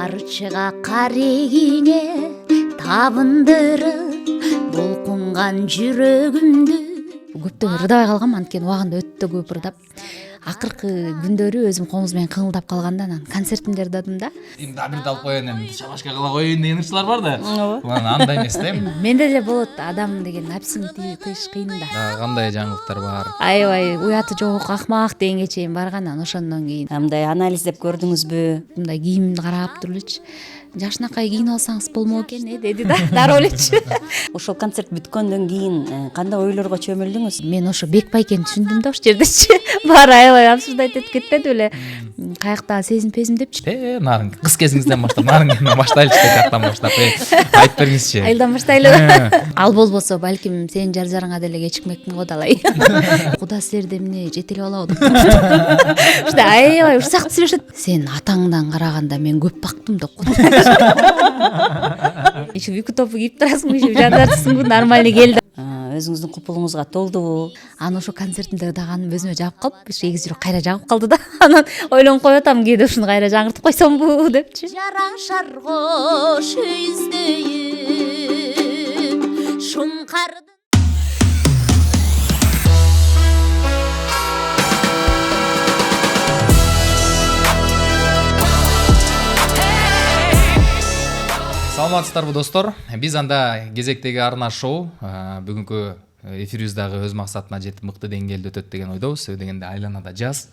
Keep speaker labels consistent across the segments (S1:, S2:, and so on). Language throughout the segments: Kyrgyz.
S1: Карчыга карегине табындырып булкунган жүрөгүмдү. Көптөн ырдабай калгам, анткени убагында өтө көп ырдап. Акыркы күндөрү өзүм комуз менен кыңылдап калганда анан концертимди ырдадым да.
S2: Эми дабир алып коеюн, эми шабашка кыла коеюн деген ырчылар бар да. Андай эмес да эми.
S1: Менде деле болот, адам деген напсини тыйыш кыйын да.
S2: Кандай жаңылыктар бар?
S1: Аябай уяты жок, акмак дегенге чейин барган, анан ошондон кийин
S3: Мындай анализдеп көрдүңүзбү?
S1: мындай кийимди карап туруп элечи. Жашынакай кийинип алсаңыз болмок экен, деди да, дароо элечи.
S3: Ошол концерт бүткөндөн кийин кандай ойлорго чөмүлдүңүз?
S1: Мен ошо Бекбай экенин түшүндүм да ошол жердечи. Баары аябай абсурдайт этип кетпеди беле. Каяктагы сезим депчи.
S2: Нарын кыз кезиңизден баштап, нарын баштайлычы каяктан баштап. Айтып бергиңизчи.
S1: Айылдан баштайлы. Ал болбосо балким сенин жар жарыңа деле кечикмекмин го далай. Куда силерди эмне жетелеп алабы? Ушта аябай урсак сүйлөшөт. Сен атаңдан караганда мен көп бактым деп. Иши үкү топу кийип турасың, иши жандарсыңбы, нормально келди.
S3: Өзүңүздүн купулуңузга толдубу?
S1: Анан ошо концертимде ырдаганым өзүмө жагып калып, эгиз жүрөк кайра жагып калды да. Анан ойлонуп коюп атам, кээде ушуну кайра жаңыртып койсомбу депчи. Жарашар кош издейм шуңкарды.
S2: Саламатсыздарбы достор? Биз анда кезектеги арна шоу бүгүнкү эфирибиздагы өз максатына жетип мыкты деңгээлде өтөт деген ойдобуз. Себеби дегенде айланада жаз,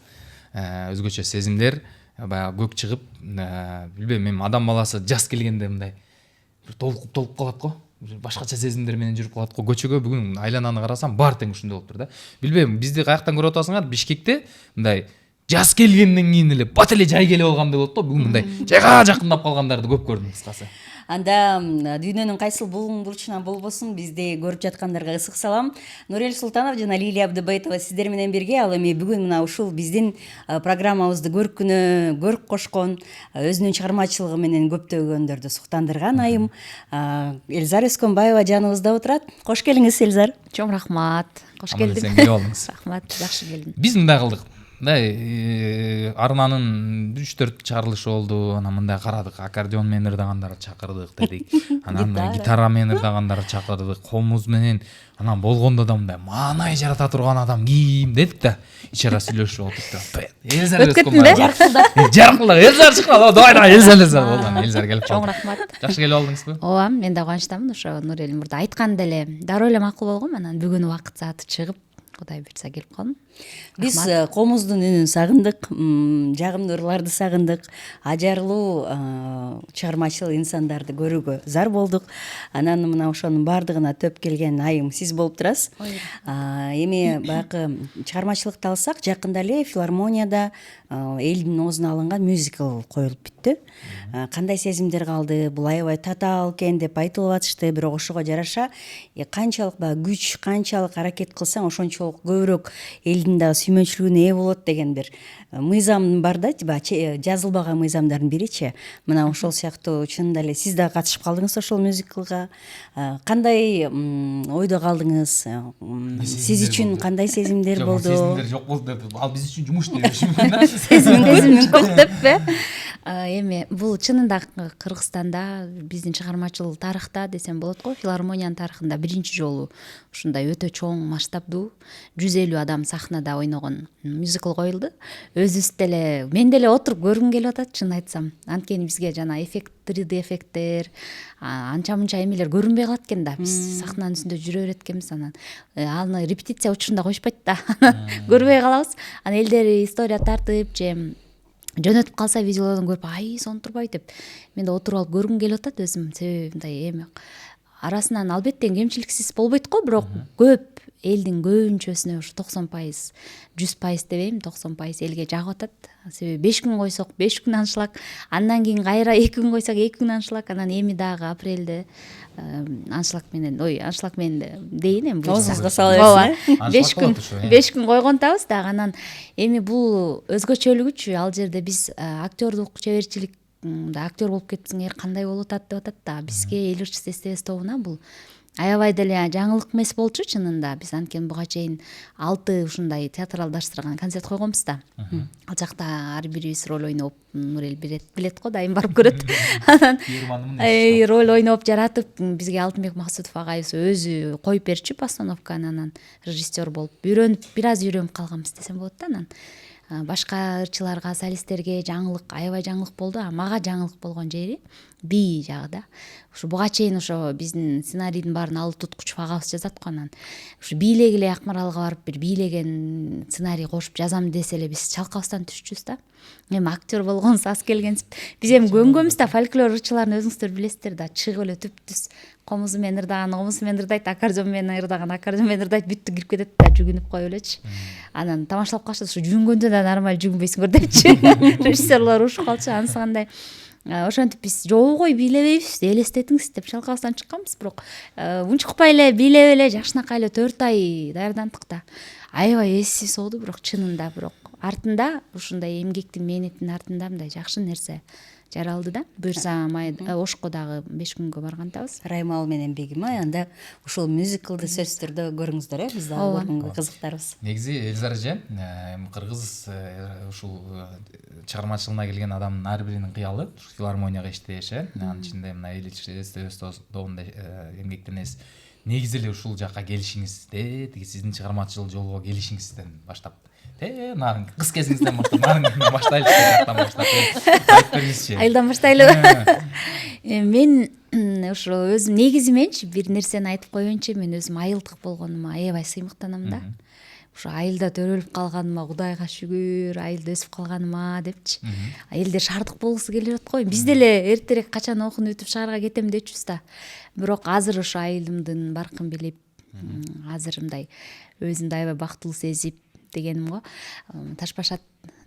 S2: өзгөчө сезимдер, баягы көк чыгып, билбейм, эми адам баласы жаз келгенде мындай бир толуп калат го. Башкача сезимдер менен жүрүп калат го. Көчөгө бүгүн айлананы карасам баары тең ушундай болуптур да. Билбейм, бизди каяктан көрүп атасыңар? Бишкекте мындай жаз келгенден кийин эле бат эле жай келип алгандай болот го. Бүгүн мындай жайга жакындап калгандарды көп көрдүм кыскасы.
S3: Анда дүйнөнүн кайсыл булуң бурчунан болбосун бизди көрүп жаткандарга ысык салам. Нурел Султанов жана Лилия Абдыбайтова сиздер менен бирге. Ал эми бүгүн мына ушул биздин программабызды көркүнө көрк кошкон, өзүнүн чыгармачылыгы менен көптөгөндөрдү суктандырган айым Эльзар Өскөнбаева жаныбызда отурат. Кош келиңиз, Эльзар.
S1: Чоң рахмат. Кош келдиң.
S2: Келип алдыңыз.
S1: Рахмат, жакшы келдиң.
S2: Биз мындай кылдык. Мындай арнанын 3-4 чыгарылышы болду. Анан мындай карадык, аккордеон менен ырдагандарды чакырдык дедик. Анан гитара менен ырдагандарды чакырдык, комуз менен. Анан болгондо да мындай маанай жарата турган адам ким дедик да. Ич ара сүйлөшүп отуруп. Эльзар
S1: Өткөттүң
S2: жаркылдап. Эльзар чыккан. Давай, Эльзар болду. Эльзар келип калды.
S1: Чоң рахмат.
S2: Жакшы келип алдыңызбы?
S1: Ооба, мен да кубанычтамын. Ошо Нурел мурда айткан деле дароо эле макул болгом. Анан бүгүн убакыт сааты чыгып, Кудай буйрса келип калдым.
S3: Биз комуздун үнүн сагындык, жагымдуу ырларды сагындык, ажарлуу чыгармачыл инсандарды көрүүгө зар болдук. Анан мына ошонун баардыгына төп келген айым сиз болуп турасыз. Эми баягы чыгармачылыкты алсак, жакында эле филармонияда элдин оозуна алынган мюзикл коюлуп бүттү. Кандай сезимдер калды? Бул аябай татаал экен деп айтылып атышты, бирок ошого жараша канчалык баягы күч, канчалык аракет кылсаң, ошончолук көбүрөөк элдин дагы сүймөнчүлүгүнө ээ болот деген бир мыйзам бар да, жазылбаган мыйзамдардын биричи. Мына ошол сыяктуу чынында эле сиз дагы катышып калдыңыз ошол мюзиклга. Кандай ойдо калдыңыз? Сиз үчүн кандай сезимдер болду?
S2: Сезимдер жок болду деп, ал биз үчүн жумуш деп мүмкүн.
S1: Сезим көп деппи? Эми бул чынында Кыргызстанда биздин чыгармачыл тарыхта десем болот го, филармониянын тарыхында биринчи жолу ушундай өтө чоң масштабдуу 150 адам сахнада ойногон мюзикл коюлду. Өзүбүз деле, мен деле отуруп көргүм келип атат, чын айтсам. Анткени бизге жана 3D эффекттер, анча-мынча эмелер көрүнбөй калат экен да. Биз сахнанын үстүндө жүрө берет экенбиз, анан аны репетиция учурунда койшпойт да. Көрбөй калабыз. Анан элдер история тартып же жөнөтүп калса видеолордон көрүп, ай сон турбай деп. Мен да отуруп алып көргүм келип атат өзүм. Себеби мындай эми арасынан албетте кемчиликсиз болбойт го, бирок көп элдин көбүнчөсүнө ушу 90%, 100% дебейм, 90% элге жагып атат. Себеби 5 күн койсок 5 күн аншлаг, андан кийин кайра 2 күн койсок 2 күн аншлаг, анан эми дагы апрелде аншлаг менен дейин эми
S3: оозуңузга сала
S1: берсиң. 5 күн койгонтабыз дагы. Анан эми бул өзгөчөлүгүчү, ал жерде биз актёрдук чеберчилик, актер болуп кетсеңер кандай болуп атат деп атат да. Бизге эл ырчысы СТС тобуна бул аябай деле жаңылык эмес болчу чынында. Биз анткени буга чейин 6 ушундай театралдаштырган концерт койгонбуз да. Ал жакта ар бирибиз роль ойноп, Нурел билет го дайым барып көрөт. Анан роль ойноп жаратып бизге Алтынбек Максутов агайыбыз өзү коюп берчү постановканы, анан режиссер болуп бир аз үйрөнүп калганбыз десем болот да. Анан башка ырчыларга, солисттерге жаңылык, аябай жаңылык болду. А мага жаңылык болгон жери бий жагы да. Ушу буга чейин ошо биздин сценарийдин баарын алып туткуч агабыз жазат го. Анан ушу бийлеги эле Акмаралга барып бир бийлеген сценарий кошуп жазам десе эле биз чалкабыздан түшчүбүз да. Эми актер болгонсуз, аз келгенсиз. Биз эми көнгөнбүз да, фольклор ырчыларын өзүңүздөр билесиздер да. Чыгып эле түп-түз комузу менен ырдаган комузу менен ырдайт, аккордеон менен ырдаган аккордеон менен ырдайт, бүттү кирип кетет да, жүгүнүп коюп элечи. Анан тамашалап калышат, ушу жүгүнгөндө да нормаль жүгүнбөйсүңөр депчи. Режиссерлор урушуп калчу, анысы кандай. Ошентип биз жобой бийлебейбиз, элестетиңиз деп чалкабыздан чыкканбыз, бирок унчукпай эле бийлеп эле жакшынакай эле 4 ай даярдандык да. Аябай эсибиз болду, бирок чынында бирок артында ушундай эмгектин, мээнеттин артында мындай жакшы нерсе жаралды да. Буюрса Ошко дагы 5 күнгө баргандабыз.
S3: Раймал менен Бегим анда ушул мюзиклды сөзсүз түрдө көрүңүздөр, биз дагы көргөнгө кызыктарбыз.
S2: Негизи Элизар эже кыргыз ушул чыгармачылыгына келген адамдын ар биринин кыялы филармонияга иштеш, анын ичинде мына Ильич СТС тобунда эмгектенесиз. Негизи эле ушул жака келишиңизде, тиги сиздин чыгармачыл жолго келишиңизден баштап, нарын кыз кезиңизден баштап, нарын баштайлы жактан баштап айтып бериңизчи.
S1: Айылдан баштайлы. Мен ошо өзүм негизи менчи бир нерсени айтып коеюнчу, мен өзүм айылдык болгонума аябай сыймыктанам да. Ошо айылда төрөлүп калганыма Кудайга шүгүр, айылда өсүп калганыма депчи. Элдер шаардык болгусу келип жатат го. Биз деле эртерээк качан окууну бүтүп шаарга кетем дечүбүз да. Бирок азыр ошо айылымдын баркын билип, азыр мындай өзүмдү аябай бактылуу сезип дегеним го. Ташбашат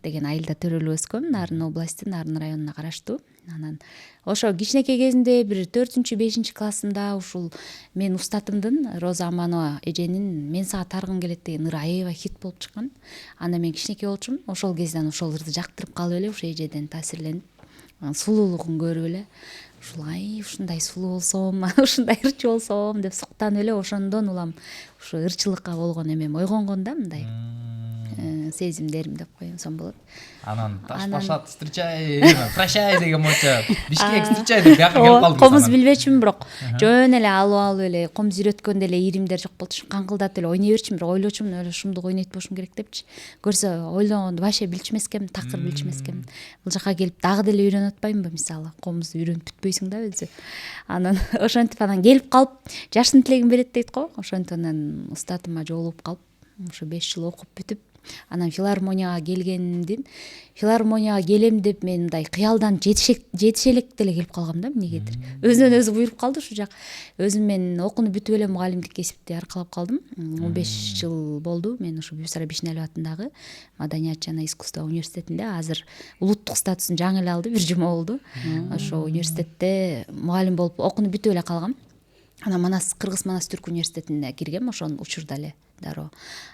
S1: деген айылда төрөлүп өскөм, Нарын областтын Нарын районуна караштуу. Анан ошо кичинекей кезимде бир 4-5 классымда ушул мен устатымдын Роза Аманова эженин Мен сага таргым келет деген ыры аябай хит болуп чыккан. Анда мен кичинекей болчумун. Ошол кезден ошол ырды жактырып калып эле, ошо эжеден таасирленип, сулуулугун көрүп эле ушул ушундай сулуу болсом, ушундай ырчы болсом деп суктанып эле ошондон улам ушу ырчылыкка болгон эмем ойгонгон да, мындай сезимдерим деп койсом болот.
S2: Анан Ташбашат встречай, прощай деген боюнча Бишкек встречай деп бияка келип калдым.
S1: Комуз билбечүмүн, бирок жөн эле алып эле комуз үйрөткөндө эле иримдер жок болчу. Каңкылдатып эле ойной берчүмүн, бирок ойлочумун эле ушундук ойнойт болушум керек депчи. Көрсө ойлогонду вообще билчүмес экенмин, такыр билчүмес экенмин. Бул жака келип дагы деле үйрөнүп атпаймынбы, мисалы комузду үйрөнүп бүтпөйсүң да өзү. Анан ошентип анан келип калып жаштын тилегин берет дейт го. Ошентип анан устатыма жолугуп калып, ошо 5 жыл окуп бүтүп, анан филармонияга келем деп мен мындай кыялдан жетишелек деле келип калгам да, эмнегедир. Өзүнөн өзү буйруп калды ушул жак. Өзүм мен окууну бүтүп эле мугалимдик кесипти аркалап калдым. 15 жыл болду мен ушу Бүйсара Бишнелиев атындагы Маданият жана искусство университетинде, азыр улуттук статусун жаңы эле алды, бир жума болду. Ошо университетте мугалим болуп окууну бүтүп эле калгам. Анан Кыргыз Манас Түрк университетине киргем, ошонун учурда эле дароо.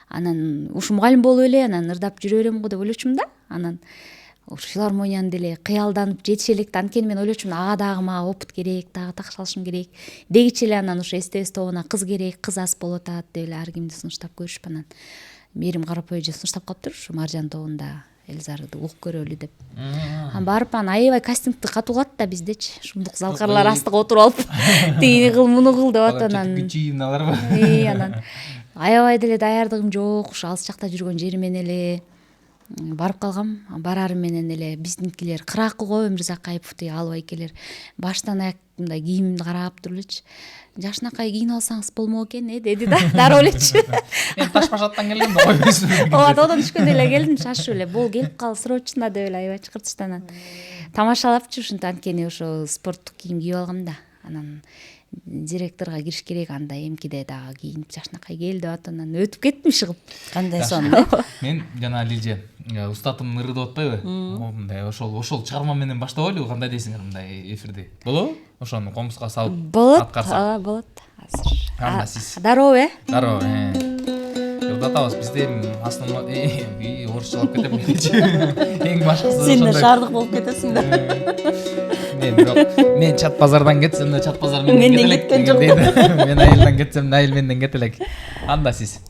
S1: Анан ушу мугалим болуп эле анан ырдап жүрө берем го деп ойлочумун да. Анан ушу филармонияны деле кыялданып жетишелекти, анткени мен ойлочумун ага дагы мага опыт керек, дагы такш алышым керек. Дегиче эле анан ушу СТС тобуна кыз керек, кыз аз болуп атат деп эле ар кимди сунуштап көрүшүп, анан Мээрим Карапой эже сунуштап калыптыр ушу Маржан тобунда Элизарды угуп көрөлү деп. Анан барып аябай кастингди катуу кылат да биздечи. Шумдук залкарлар астыга отуруп алып, тигини кыл, муну кыл деп атат. Анан анан аябай деле даярдыгым жок, ушу алыс жакта жүргөн жери менен эле барып калгам. Барарым менен эле биздинкилер кыракы го, Өмүрзакаев тиги алып айкелер баштан аяк мындай кийимди карап туруп элечи. Жакшынакай кийинип алсаңыз болмок экен, деди да, дароо элечи.
S2: Мен Ташбашаттан келдим да, койбойсуң.
S1: Ооба, тоодон түшкөндө эле келдим, шашып эле. Бул келип кал, срочно деп эле аябай чакыртышты. Анан тамашалапчы ушинтип, анткени ошо спорттук кийим кийип алгам да. Анан директорго кириш керек, анда эмкиде дагы кийинип жакшынакай кел деп атып, анан өтүп кеттим шыгып.
S3: Кандай сон?
S2: Мен жана Лилже устатым ырды деп атпайбы? Мындай ошол чыгарма менен баштабайлыбы, кандай дейсиңер мындай эфирди? Болобу? Ошону комузга салып аткарсак.
S1: Болот. Азыр.
S2: Анда сиз.
S1: Дароо.
S2: Дароо. Ырдатабыз. Бизде основной орусчалап кетем. Эң башкысы ошондой.
S3: Сен да шаардык болуп кетесиң да.
S2: Мен чат базардан кетсем да чат базар
S3: Менден кеткен жок.
S2: Мен айылдан кетсем да айыл менден кете элек. Анда сиз.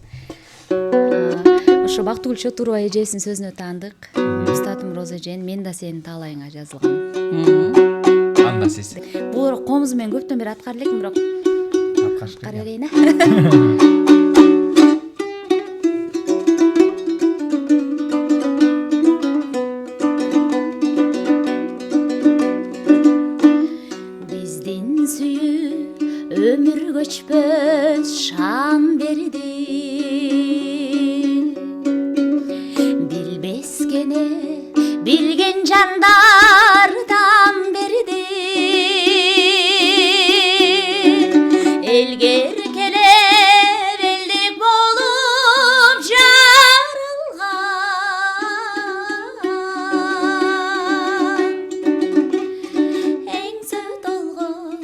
S1: Ошо Бактыгүл Чотурова эжесинин сөзүнө таандык. Устатым Роза эжен, мен да сенин таалайыңа жазылгам.
S2: Анда сиз.
S1: Бул комузу мен көптөн бери аткара элекмин, бирок
S2: Аткарыш
S1: аткара
S2: керек.
S1: берейин. Биздин сүйүү өмүр көчпөс шан берди. Билбескене билген жандардан берди. Элге эркелеп элдик болуп жаралган. Эң сөт олгон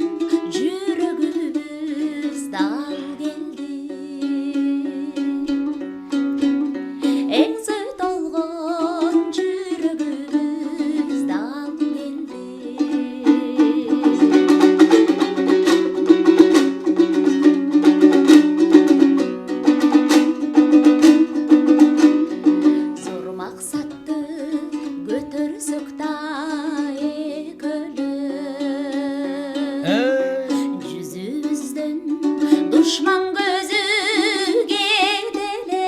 S1: жүрөгүбүз дал келди. Эң сөт олгон жүрөгүбүз дал келди. Зор максатты көтөрсөк да экөлөп, жүзүбүздөн душман көзү кетелеп,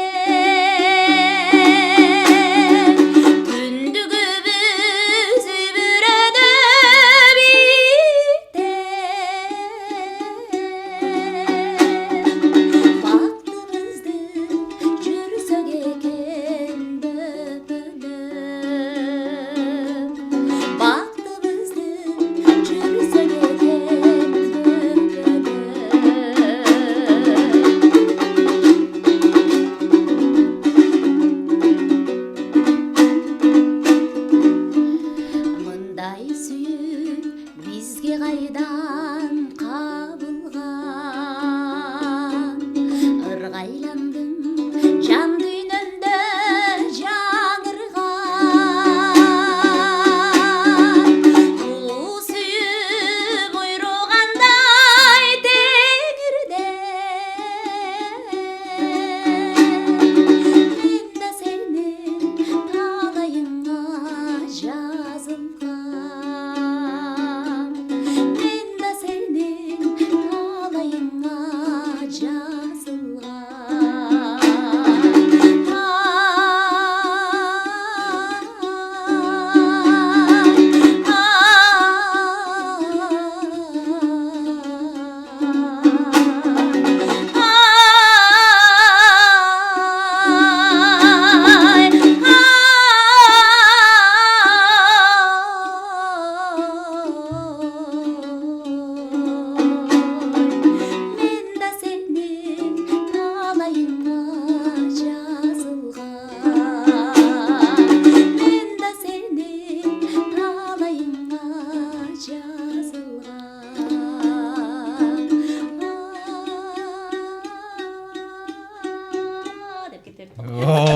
S1: түндүгүбүз бүрөдө биттеп, бактыбызды жүрсөк экен бөпөлөп, бактыбызды жүрсөк экен бөпөлөп. Мындай сүйүү бизге кайдан кабылган? Ыргайландым жан дүйнөмдө жаңырган. Улуу сүйүү буйругандай теңирден, мен да сенин таалайыңа жазылгам. Мен да сенин таалайыңа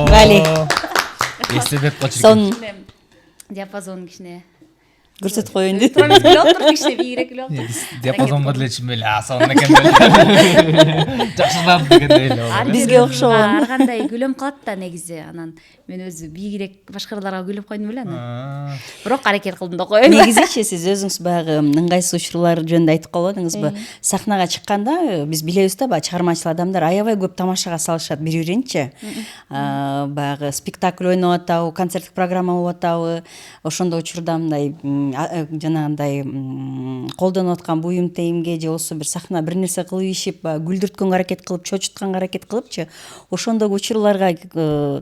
S3: Бали.
S2: Эстебек кочуркин.
S3: Сон
S1: диапазон кичине
S3: көрсөтүп коеюн деп.
S1: турамыз келип отуруп кичине бийигирээк келип отуруп.
S2: Диапазонго деле түшүнбөй эле сонун экен деп. Жакшылап дегендей эле.
S3: Бизге окшогон.
S1: Ар кандай күлөм калат да негизи. Анан мен өзү бийигирээк башкаларга күлүп койдум эле анан. Бирок аракет кылдым да коеюн.
S3: Негизичи сиз өзүңүз баягы ыңгайсыз учурлар жөнүндө айтып калбадыңызбы? Сахнага чыкканда биз билебиз да, баягы чыгармачыл адамдар аябай көп тамашага салышат бири-биринчи. Баягы спектакль ойноп атабы, концерттик программа болуп атабы, ошондой учурда мындай жанагындай колдонуп аткан буюм тейимге же болбосо бир сахна бир нерсе кылып ишип, күлдүрткөнгө аракет кылып, чочутканга аракет кылыпчы, ошондой учурларга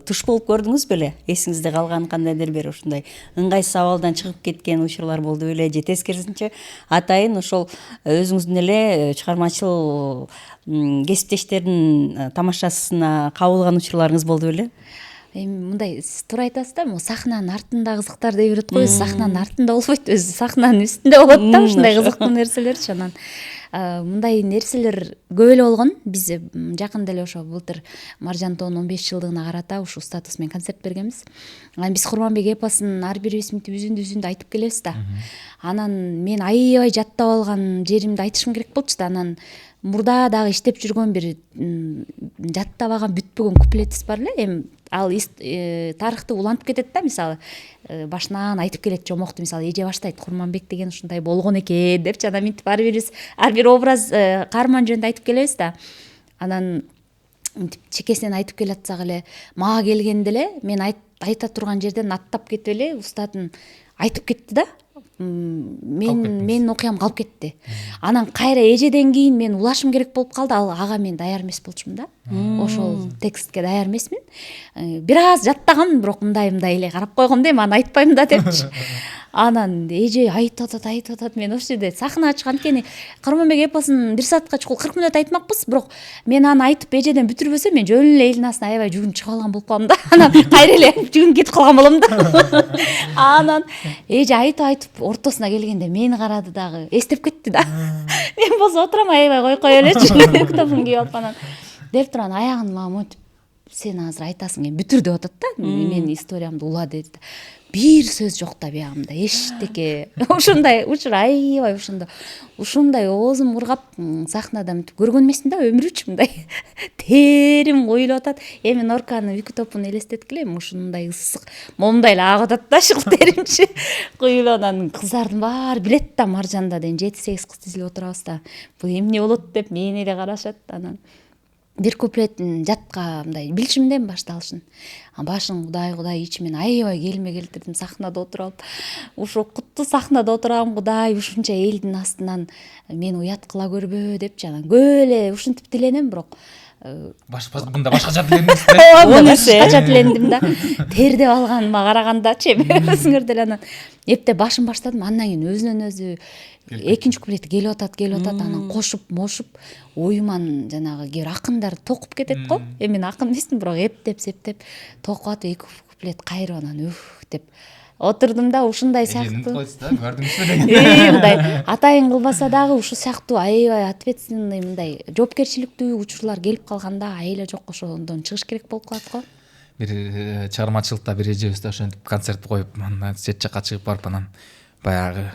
S3: туш болуп көрдүңүз беле? Эсиңизде калган кандайдыр бир ушундай ыңгайсыз абалдан чыгып кеткен учурлар болду беле? Же тескерисинче атайын ошол өзүңүздүн эле чыгармачыл кесиптештердин тамашасына кабылган учурларыңыз болду беле?
S1: Эми мындай сиз туура айтасыз да, могу сахнанын артында кызыктар деп берет го. Сахнанын артында болбойт, өзү сахнанын үстүндө болот да ушундай кызыктуу нерселерчи. Анан мындай нерселер көп эле болгон. Биз жакында эле ошо былтыр Маржантоонун 15 жылдыгына карата ушул статус менен концерт бергенбиз. Анан биз Курманбек эпосун ар бирибиз мынтип үзүндү айтып келебиз да. Анан мен аябай жаттап алган жеримди айтышым керек болчу да. Анан мурда дагы иштеп жүргөн бир жаттабаган бүтпөгөн куплетибиз бар эле. Эми ал тарыхты улантып кетет да. Мисалы башынан айтып келет жомокту, мисалы эже баштайт Курманбек деген ушундай болгон экен депчи. Анан мынтип ар бирибиз ар бир образ каарман жөнүндө айтып келебиз да. Анан чекесинен айтып келатсак эле мага келгенде эле мен айта турган жерден аттап кетип эле устатын айтып кетти да. Менин окуям калып кетти. Анан кайра эжеден кийин мен улашым керек болуп калды. Ага мен даяр эмес болчумун да. Ошол текстке даяр эмесмин. Бир аз жаттагам, бирок мындай эле карап койгом да, эми аны айтпайм да депчи. Анан эже айтып атат. Мен ошол жерде сахнага чыгып, анткени Курманбек эпосун 1 саатка чукул 40 мүнөт айтмакпыз, бирок мен аны айтып эжеден бүтүрбөсөм мен жөн эле элдин астына аябай жүгүнүп чыгып алган болуп калам да. Анан кайра эле жүгүнүп кетип калган болом да. Анан эже айтып ортосуна келгенде мени карады дагы, эстеп кетти да. Мен болсо отурам аябай кой кой элечи. Китабын кийип алып анан деп турган аягын мага монтип сен азыр айтасың, эми бүтүр деп атат да. Менин историямды ула деди да. Бир сөз жок да биягымда, эчтеке. Ушундай учур аябай ушундай оозум ургап сахнада мынтип көргөн эмесмин да, өмүрүчү мындай терим коюлуп атат. Эми Норканын Үкү топун элестеткиле, ушундай ысык момундай эле агып атат да, шыл теримчи коюлуп. Анан кыздардын баары билет да, Маржанда деген 7-8 кыз тизилип отурабыз да. Бул эмне болот деп мени эле карашат. Анан бир куплеттин жатка мындай билишимден башталышын. Башын Кудай ичимен аябай келме келтирдим, сахнада отуруп алып. Ушул куттуу сахнада отурам, Кудай ушунча элдин астынан мени уят кыла көрбө депчи. Анан көп эле ушинтип тиленем, бирок
S2: мында башкача тилендиңиз
S1: да. Башкача тілендім да. Тердеп алганыма карагандачы өзүңөр деле. Анан эптеп башым баштадым. Андан кийин өзүнөн өзү экинчи куплети келип атат. Анан кошуп оюман жанагы кээ бир акындар токуп кетет го. Эми мен акын эмесмин, бирок эптеп септеп токуп атып эки куплет кайрып анан деп отурдум да. Ушундай сыяктуу мындай атайын кылбаса дагы ушул сыяктуу аябай ответственный мындай жоопкерчиликтүү учурлар келип калганда айла жок ошондон чыгыш керек болуп калат го.
S2: Бир чыгармачылыкта бир эжебиз да ошентип концерт коюп, анан чет жакка чыгып барып, анан баягы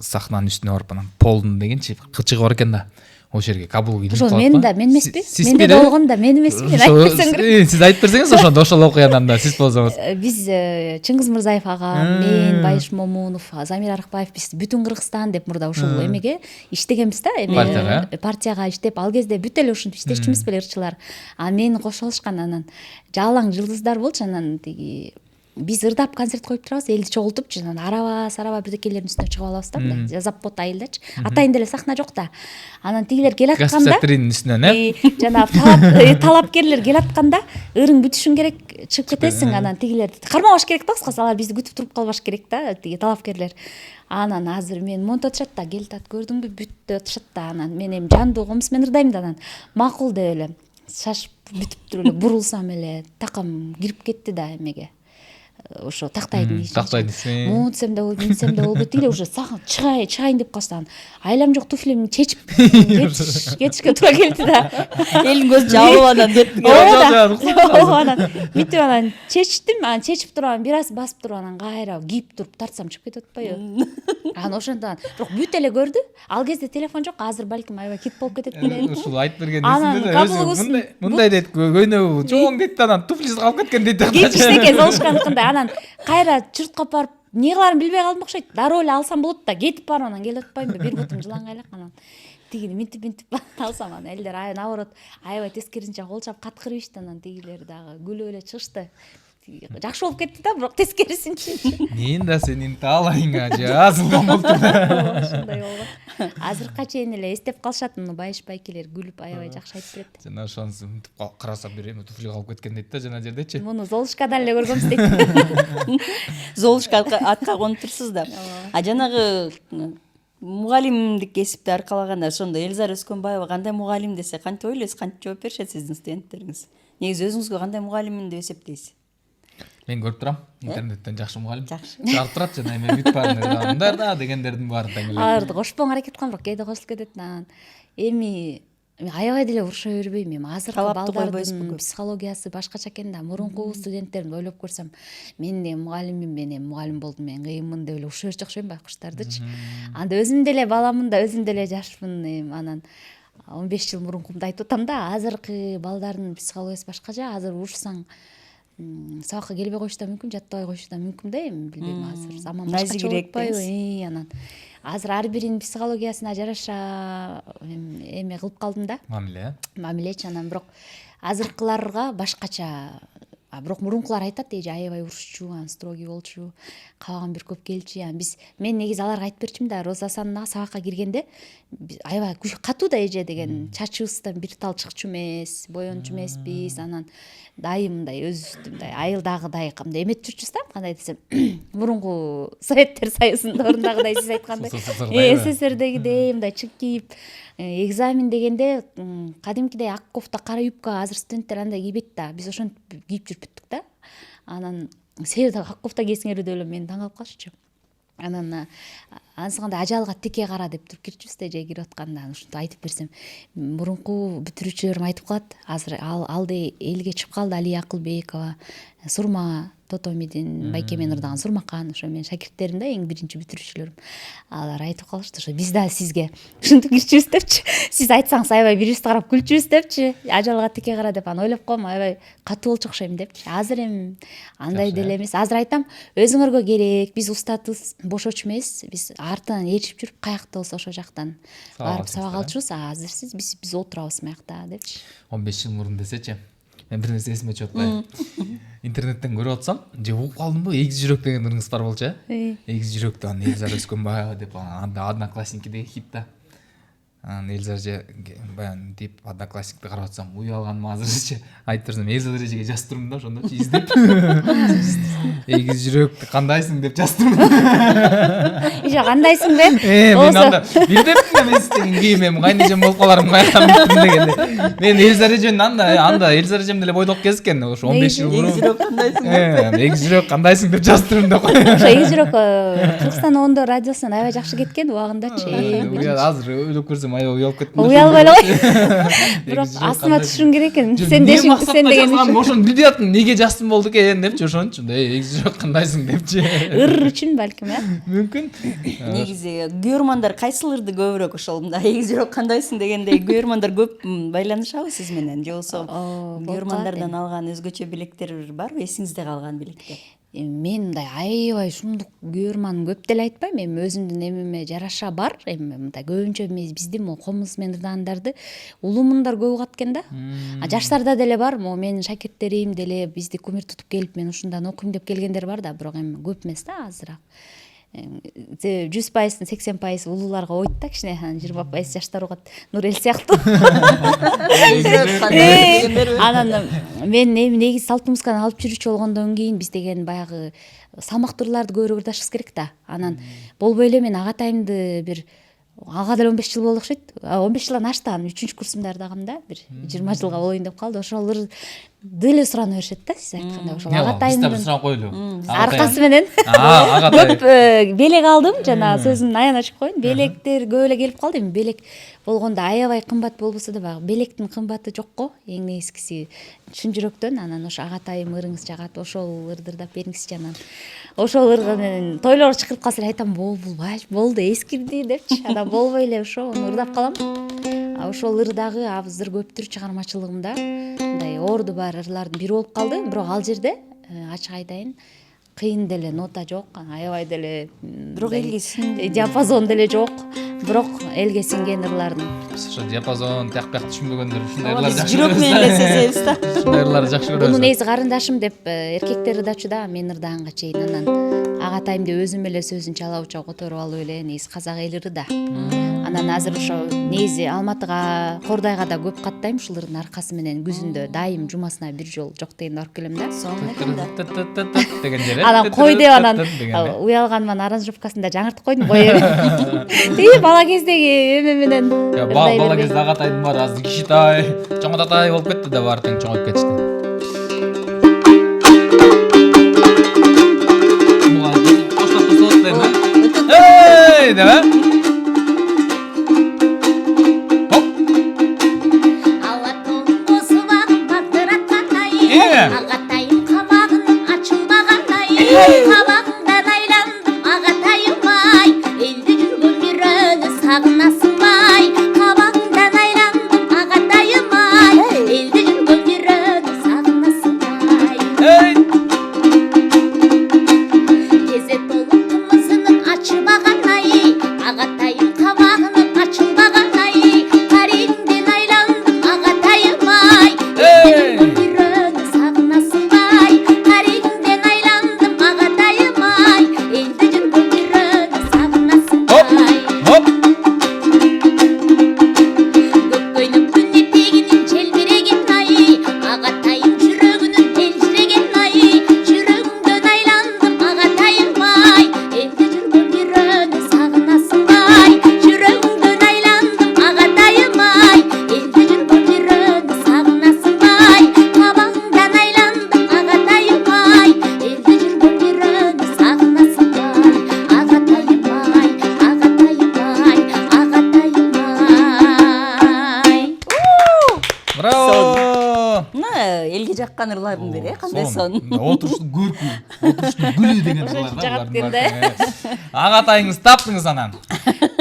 S2: сахнанын үстүнө барып, анан полдун дегенчи кычыгы бар экен да. Ошол жерге кабыл кийип
S1: калат. Ошол мен эмеспи? Менде болгон да мен эмесмин. Мен айтып берсем керек.
S2: Сиз айтып берсеңиз ошондо ошол окуядан да сиз болсоңуз.
S1: Биз Чыңгыз Мырзаев ага, мен Байыш Момунов, Замир Арыкбаев, биз бүтүн Кыргызстан деп мурда ушул эмеге иштегенбиз да. Эми партияга иштеп, ал кезде бүт эле ушинтип иштечүмүз беле ырчылар. А мени кошо алышкан, анан жалаң жылдыздар болчу. Анан тиги биз ырдап концерт коюп турабыз, элди чогултупчу. Анан араба бирдекелердин үстүнө чыгып алабыз да, мындай запот айылдачы. Атайын деле сахна жок да. Анан тигилер келатканда,
S2: гастринин үстүнөн
S1: жанагы талапкерлер келатканда ырың бүтүшүң керек, чыгып кетесиң. Анан тигилер кармабаш керек да, кыскасы алар бизди күтүп туруп калбаш керек да, тиги талапкерлер. Анан азыр мен монтоп атышат да, келтат көрдүңбү бүт деп атышат да. Анан мен эми жандуу комуз менен ырдайм да. Анан макул деп эле шашып бүтүп туруп эле бурулсам эле такам кирип кетти да эмеге. Ошо тактайдын ичине муутсем да болбойт, минсем да болбойт. Тигиле уже чыгайын деп калсам айлам жок, туфлимди чечип кетишке туура келди да.
S3: Элдин көзү жабылып анан кетти.
S1: Анан мынтип анан чечтим, анан чечип туруп анан бир аз басып туруп анан кайра кийип туруп тартсам чыгып кетип атпайбы. Анан ошондон бирок бүт эле көрдү. Ал кезде телефон жок, азыр балким аябай кит болуп кетет беле.
S2: Ушул айтып берген өзү мындай дейт, көйнөгү чоң дейт, анан туфлиси калып кеткен дейт.
S1: Кичинекей залышкандыкында. Анан кайра чурткап барып эмне кыларын билбей калдым окшойт. Дароо эле алсам болот да, кетип барып анан келип атпаймынбы, бир бутум жылаңгайлак. Анан тигини мынтип алсам, анан элдер наоборот аябай тескерисинче кол чап каткырып ишти. Анан тигилер дагы күлүп эле чыгышты. Жакшы болуп кетти да, бирок тескерисинче.
S2: Мен да сенин таалайыңа жазылган болдум.
S1: Ошондой болгон. Азыркыга чейин эле эстеп калышат, муну Байыш байкелер күлүп аябай жакшы айтып берет.
S2: Жана ошонусу мынтип караса бир эме туфли калып кеткен дейт да, жана жердечи.
S1: Муну Золушкадан эле көргөмүз дейт.
S3: Золушка атка конуп турсуз да. А жанагы мугалимдик кесипти аркалаганда ошондо Элзара Өскөнбаева кандай мугалим десе кантип ойлойсуз, кантип жооп беришет сиздин студенттериңиз? Негизи өзүңүзгө кандай мугалиммин деп эсептейсиз?
S2: Мен көрүп турам. Интернеттен жакшы мугалим.
S3: Жакшы.
S2: Чыгарып турат жана эме бүт баарында мындар да дегендердин баарында келет.
S1: Аларды кошпоң аракет кылгам, бирок кээде кошулуп кетет анан. Эми мен аябай деле уруша бербейм. Эми азыркы
S3: Талапты койбойсузбу
S1: балдардын
S3: көп?
S1: психологиясы башкача экен да. Мурунку студенттеримди ойлоп көрсөм, мен эми мугалиммин, мен эми мугалим болдум, мен кыйынмын деп эле уруша берчү окшойм байкуштардычы. Анда өзүм деле баламын да, өзүм деле жашмын, эми анан 15 жыл мурункумду айтып атам да. Азыркы балдардын психологиясы башкача. Азыр урушсаң сабакка келбей коюшу да мүмкүн, жатпай коюшу да мүмкүн да, эми билбейм азыр. Заман башкача болуп атпайбы? Анан азыр ар биринин психологиясына жараша эме кылып калдым да. Мамилечи, анан бирок азыркыларга башкача. Бирок мурункулар айтат, аябай урушчу, строгий болчу, кабаган бир көп келчү. Мен негизи аларга айтып берчүмүн да, Роза Асановнага сабакка киргенде аябай катуу да эже деген, чачыбыздан бир тал чыкчу эмес, боёнчу эмеспиз, анан дайым мындай өзүбүздү мындай айылдагыдай кандай эметип жүрчүбүз да, кандай десем, мурунку Советтер Союзунда орундагыдай сиз айткандай, СССРдегидей мындай чык кийип, экзамен дегенде кадимкидей ак кофта, кара юбка, азыр студенттер андай кийбейт да, биз ошентип кийип жүрүп бүттүк да. Анан силер да ак кофта кийсиңер деп эле мени таң калып калышчу. Анан анысыкандай ажалга тике кара деп туруп кирчүбүз да, эже кирип атканда ушинтип айтып берсем, мурунку бүтүрүүчүлөрүм айтып калат, азыр алды элге чыгып калды, Алия Акылбекова, Сурма Тотомидин, Байкемен ырдаган Сурмакан, ошо менин шакирттерим да, эң биринчи бүтүрүүчүлөрүм. Алар айтып калышты, ошо биз да сизге ушинтип кирчүбүз депчи. Сиз айтсаңыз аябай бирибизди карап күлчүбүз депчи. Ажалга тике кара деп аны ойлоп коем, аябай катуу болчу окшойм депчи. Азыр эми андай деле эмес. Азыр айтам, өзүңөргө керек, биз устатыз, бошочу эмес, биз артынан ээрчип жүрүп каякта болсо ошо жактан барып сабак алчубуз. Азыр сиз биз отурабыз мыякта депчи.
S2: 15 жыл мурун десечи. Мен бир нерсе эсиме чыгып атпайбы. Интернеттен көрүп атсам, же угуп калдымбы, эгиз жүрөк деген ырыңыз бар болчу, эгиз жүрөктө анан Элзар өскөн баягы деп, анда Одноклассники хит да. Анан Элзар же баягы деп Одноклассникти карап атсам, уялганым азырчы. Айтып берсем, Элзар эжеге жазып турмун да, ошондочу издеп. Эгиз жүрөктү кандайсың деп жазып турмун.
S1: Эже кандайсың бе?
S2: Мен анда билбепмин мен деген кийим, эми кайын эжем болуп каларым каяктан билдим дегенде. Мен Элзар эжем анда Элзар эжем деле бойдок кез экен, ошо 15 жыл мурун.
S3: Эгиз жүрөк кандайсың?
S2: Эгиз жүрөк кандайсың деп жазып турмун да.
S1: Ошо эгиз жүрөк Кыргызстан ондо радиосунан аябай жакшы кеткен убагындачы.
S2: Азыр ойлоп көрсөм аябай уялып кеттим.
S1: Уялбай эле кой. Бирок астыма түшүрүң керек экен. Сен деген
S2: ошону билбей аттым, эмнеге жаздым болду экен депчи, ошончу. Эгиз жүрөк кандайсың депчи.
S1: Ыр үчүн балким,
S2: мүмкүн.
S3: Негизи күйөрмандар кайсыл ырды көбүрөөк ошол мындай эгиз жүрөк кандайсың дегендей күйөрмандар көп байланышабы сиз менен, же болбосо күйөрмандардан алган өзгөчө белектер барбы, эсиңизде калган белектер?
S1: Мен мындай аябай шумдук күйөрман көп деле айтпайм, эми өзүмдүн эмеме жараша бар. Эми мындай көбүнчө биздин могу комуз менен ырдагандарды улумундар көп угат экен да. Жаштарда деле бар, могу менин шакирттерим деле бизди кумир тутуп келип, мен ушундан окуйм деп келгендер бар да, бирок эми көп эмес да азыр. 100%, 80% улууларга ойт да, кичине 20% жаштар угат. Нурел сыяктуу. Анан мен негизи салт музыканы алып жүрүүчү болгондон кийин биз деген баягы салмактууларды көбүрөөк ырдашыбыз керек да. Анан болбой эле мен агатайымды бир ага деле 15 жыл болду окшойт. 15 жылдан ашты, анан 3-үнчү курсумда ырдагам да, бир 20 жылга болоюн деп калды. Ошол деле сурана беришет да, сиз айткандай. Ошол агатайымдын
S2: сурап койлу.
S1: Аркасы менен көп белек алдым, жана сөзүмдүн аягына чыгып коеюн. Белектер көп эле келип калды. Эми белек болгондо аябай кымбат болбосо да, баягы белектин кымбаты жок го. Эң негизгиси чын жүрөктөн. Анан ошо агатайым ырыңыз жагат, ошол ырды ырдап бериңизчи. Анан ошол ырды менен тойлорго чакырып калса эле айтам, болду эскирди депчи. Анан болбой эле ошо ырдап калам. Ошол ырдагы азыр көптүр чыгармачылыгымда мындай орду бар ырлардын бири болуп калды. Бирок ал жерде ачык айтайын, кыйын деле нота жок, аябай деле
S3: бирок элге сиңген
S1: диапазон деле жок. Бирок элге сиңген ырлардын.
S2: Ошо диапазон тияк-бияк түшүнбөгөндөр ушундай ырлар жакшы
S3: жүрөк менен эле сезебиз да.
S2: Ушундай ырларды жакшы көрөбүз.
S1: Муну негизи карындашым деп эркектер ырдачу да, мен ырдаганга чейин. Анан агатайымды өзүм эле сөзүн чала уча которуп алып эле негизи казак эл ыры да. Анан азыр ошо негизи Алматыга, Кордайга да көп каттайм ушул ырдын аркасы менен. Күзүндө дайым жумасына бир жол жок дегенде барып келем да.
S3: Сонун экен да.
S2: деген жери.
S1: Анан кой деп анан уялганыман аранжировкасында жаңыртып койдум, кой. Бала кездеги эме менен.
S2: Бала кезде агатайдын баары азыр кичитай, чоңотатай болуп кетти да, баары тең чоңоюп кетишти. Эй, давай.
S1: Ағатайым қабағының ашылмағандай, қабағыңдан айландым ағатайым-ай, елде жүрген бір өні сағынасың бай, қабағыңдан айландым ағатайым-ай, елде жүрген бір өні сағынасың бай. Кезе толы қымызының ашылмаған-ай, ағатайым қабағының ашылмаған-ай, қариңден айландым ағатайым-ай, елде жүрген бір өні сағынасың бай, қариңден айландым ағатайым-ай, елде жүрген бір өні сағынасың бай. Көккөйнің күн етегінің желбіреген-ай, ағатайым жүрегінің елжіреген-ай, жүрегіңден айландым ағатайым-ай, елде жүрген бір өні сағынасың бай, жүрегіңден айландым ағатайым-ай, елде жүрген бір өні сағынасың бай, қабағыңдан айландым ағатайым-ай, елде жүрген бір өні сағынасың бай, ағатайым-ай, ағатайым-ай, ағатайым-ай.
S2: Браво.
S3: мына элге жаккан ырлардын бири кандай сон.
S2: Отуруштун көркү, отуруштун гүлү деген
S1: Ошентип
S2: ырлар
S1: жагат
S2: булардын
S1: экен
S2: баары. Агатайыңызды таптыңыз анан.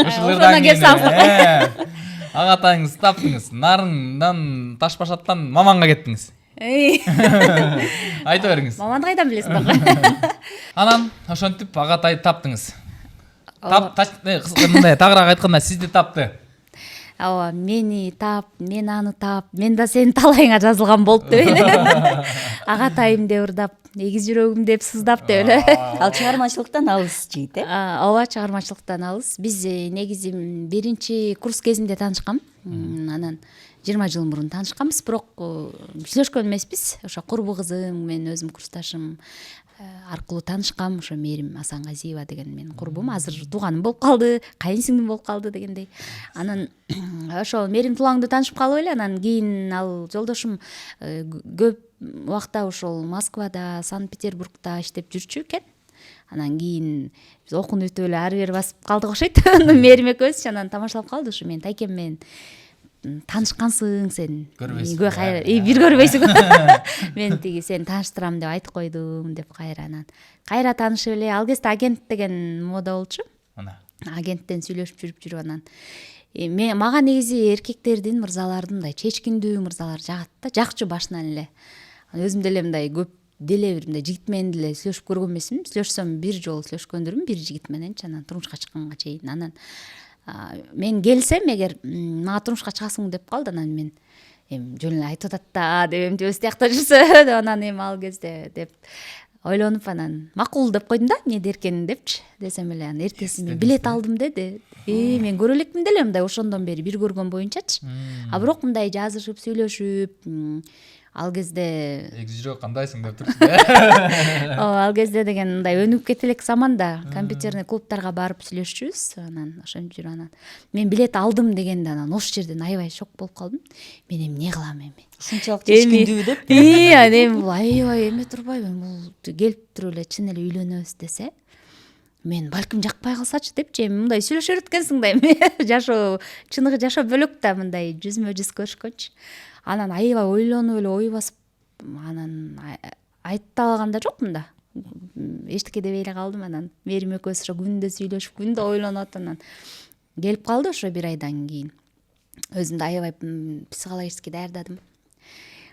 S1: Ошондон келип салсак.
S2: Агатайыңызды таптыңыз. Нарындан Таш-Башаттан Маманга кеттиңиз. Айта бериңиз.
S1: Маманды кайдан билесиң да?
S2: Анан ошентип агатайды таптыңыз. Мындай тагыраак айтканда сизди тапты.
S1: Ооба, мени тап, мен аны тап, мен да сенин талайыңа жазылган болуп деп эле. Агатайым деп ырдап, эгиз жүрөгүм деп сыздап деп эле.
S3: Ал чыгармачылыктан алыс жийт, э?
S1: Ооба, чыгармачылыктан алыс. Биз негизи биринчи курс кезинде таанышкам. Анан 20 жыл мурун таанышканбыз, бирок сүйлөшкөн эмеспиз. Ошо курбу кызым, мен өзүм курсташым аркылуу таанышкам. Ошо Мээрим Асангазиева деген менин курбум, азыр тууганым болуп калды, кайын болуп калды дегендей. Анан ошо Мээрим туулаңды таанышып калып эле, анан кийин ал жолдошум көп убакта ошол Москвада, Санкт-Петербургда иштеп жүрчү экен. Анан кийин биз окууну бүтүп эле ары бери басып калдык окшойт. Мээрим экөөбүз анан тамашалап калды, ушу мен тайкем менен таанышкансың сен.
S2: Көрбөйсүң.
S1: Бир көрбөйсүң. Мен тиги сени тааныштырам деп айтып койдум деп кайра таанышып эле. Ал кезде агент деген мода болчу. Агенттен сүйлөшүп жүрүп анан мага негизи эркектердин, мырзалардын мындай чечкиндүү мырзалар жагат да, жакчу башынан эле. Өзүм деле мындай көп деле бир мындай жигит менен деле сүйлөшүп көргөн эмесмин. Сүйлөшсөм бир жолу сүйлөшкөндүрмүн, бир жигит мененчи, анан турмушка чыкканга чейин. Анан мен келсем, эгер мага турмушка чыгасың деп калды, анан мен жөн эле айтып атат да деп өз тиякта жүрсө деп анан ал кезде деп ойлонуп анан макул деп койдум да, эмне деркен депчи. Десем эле анан эртеси мен билет алдым деди. Мен көрө элекмин деле мындай ошондон бери бир көргөн боюнчачы. Бирок мындай жазышып, сүйлөшүп, ал кезде
S2: Эгиз жүрөк кандайсың деп турчу.
S1: ал кезде деген мындай өнүгүп кете элек заманда компьютерный клубтарга барып сүйлөшчүбүз. Анан ошентип жүрүп анан мен билет алдым дегенде анан ошол жерден аябай шок болуп калдым. Мен эмне кылам эми?
S3: Ушунчалык чечкиндүү деп.
S1: Эми бул аябай эме турбайбы? Бул келип туруп эле чын эле үйлөнөбүз десе, мен балким жакпай калсачы депчи, эми мындай сүйлөшө береткенсиң да эми жашоо чыныгы жашоо бөлөк да, мындай жүзмө жүз көрүшкөнчү. Анан аябай ойлонуп эле ой басып, анан айта алган да жокмун да. Эчтеке дебей эле калдым. Анан Мээрим экөөбүз ошо күндө сүйлөшүп, күндө ойлонуп анан келип калды ошо бир айдан кийин. Өзүмдү аябай психологически даярдадым.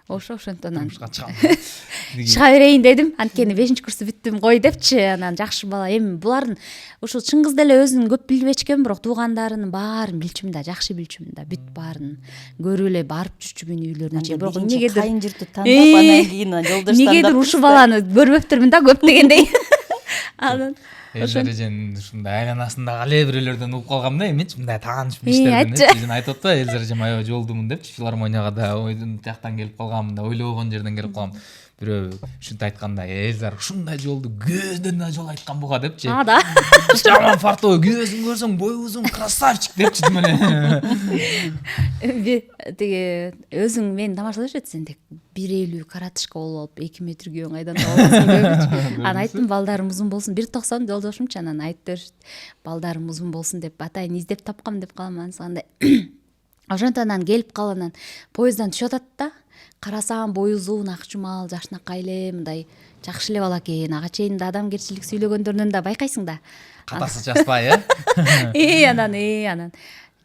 S1: Ошентон анан чыга берейин дедим. Анткени 5-курсту бүттүм кой депчи. Анан жакшы бала. Эми булардын ушул чын кыз деле өзүн көп билбечкен, бирок туугандарынын баарын билчүмүн да, жакшы билчүмүн да. Бүт баарын көрүп эле барып жүрчүмүн үйлөрүнө. Бирок эмнегедир
S3: кайын журту тандап анан кийин жолдош тандап.
S1: Эмнегедир ушул баланы көрбөптүрмүн да көп дегендей. Анан
S2: Элзережен ушундай айланасындагы але бирөөлөрдөн угуп калгам да, эмнечи мындай тааныш биштерден эжен айтып атпайбы, Элзережем аябай жолдумун депчи, филармонияга да ойдун тияктан келип калгам, да ойлобогон жерден келип калгам. бирөө ушинтип айтканда Элзар ушундай жолду көздөн жол айткан буга депчи.
S1: Да.
S2: Жаман фартоо көзүн көрсөң бой узун красавчик депчи мына.
S1: Тиги өзүң мени тамашалап жүрсүң тек 1.50 каратышка болуп алып 2 метр күйөң айдан табасың депчи. Анан айттым балдарым узун болсун 1.90 жолдошумчу анан айтып беришти балдарым узун болсун деп атайын издеп тапкам деп калам андай. Ошентип анан келип калып анан поезддан түшүп атат да. Карасам бою узун ак жумал жашнакай эле мындай жакшы эле бала экен. Ага чейин да адамгерчилик сүйлөгөндөрүнөн да байкайсың да.
S2: Катасы часпай
S1: Анан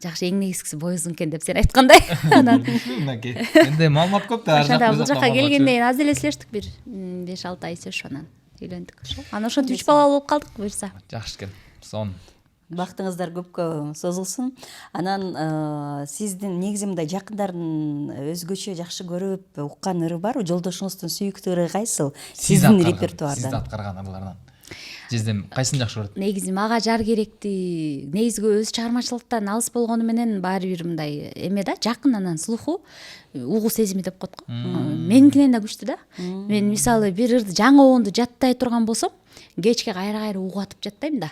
S1: жакшы эң негизгиси бою узун экен деп сен айткандай. Анан
S2: менде маалымат көп да.
S1: ошондо бул жака келгенден кийин аз эле сүйлөштүк бир 5-6 ай сүйлөшүп анан үйлөндүк ошо. Анан ошентип 3 балалуу болуп калдык буюрса.
S2: Жакшы экен. Сон
S3: бактыңыздар көпкө созулсун. Анан сиздин негизи мындай жакындардын өзгөчө жакшы көрүп уккан ыры барбы? Жолдошуңуздун сүйүктүү ыры кайсыл? Сиздин репертуардан.
S2: Сиз аткарган ырлардан. Сиздин кайсын жакшы көрөт?
S1: Негизи мага жар керекти. Негизги өз чыгармачылыктан алыс болгону менен баары бир мындай эме да, жакын анан слуху, угуу сезими деп коет го. Меникинен да күчтүү да. Мен мисалы бир ырды жаңы оонду жаттай турган болсом, кечке кайра угуп атып жаттайм да.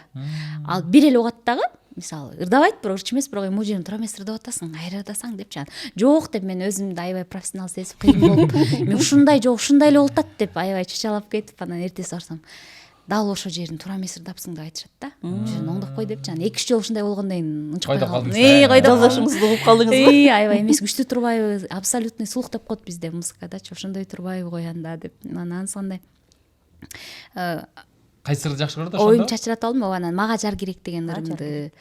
S1: Ал бир эле угат дагы, мисалы ырдабайт, бирок ырчы эмес, бирок эми жерин тура эмес ырдап атасың, кайра ырдасаң депчи. Жок деп мен өзүмдү аябай профессионал сезип кыйын болуп, мен ушундай жок, ушундай эле болуп атат деп аябай чычалап кетип, анан эртеси барсам дал ошол жерин тура эмес ырдапсың деп айтышат да. Жерин оңдоп кой депчи. Анан 2-3 жолу ушундай болгондон кийин ынчыкпай калдым.
S3: Жолдошуңузду угуп калдыңызбы?
S1: Аябай эмес, күчтүү турбайбы? Абсолютный слух деп коет бизде музыкадачы. Ошондой турбайбы кой анда деп. Анан андай
S2: кайсырды жакшы көрөт ошондо?
S1: оюм чачырата алдым. Анан мага жар керек деген ырымды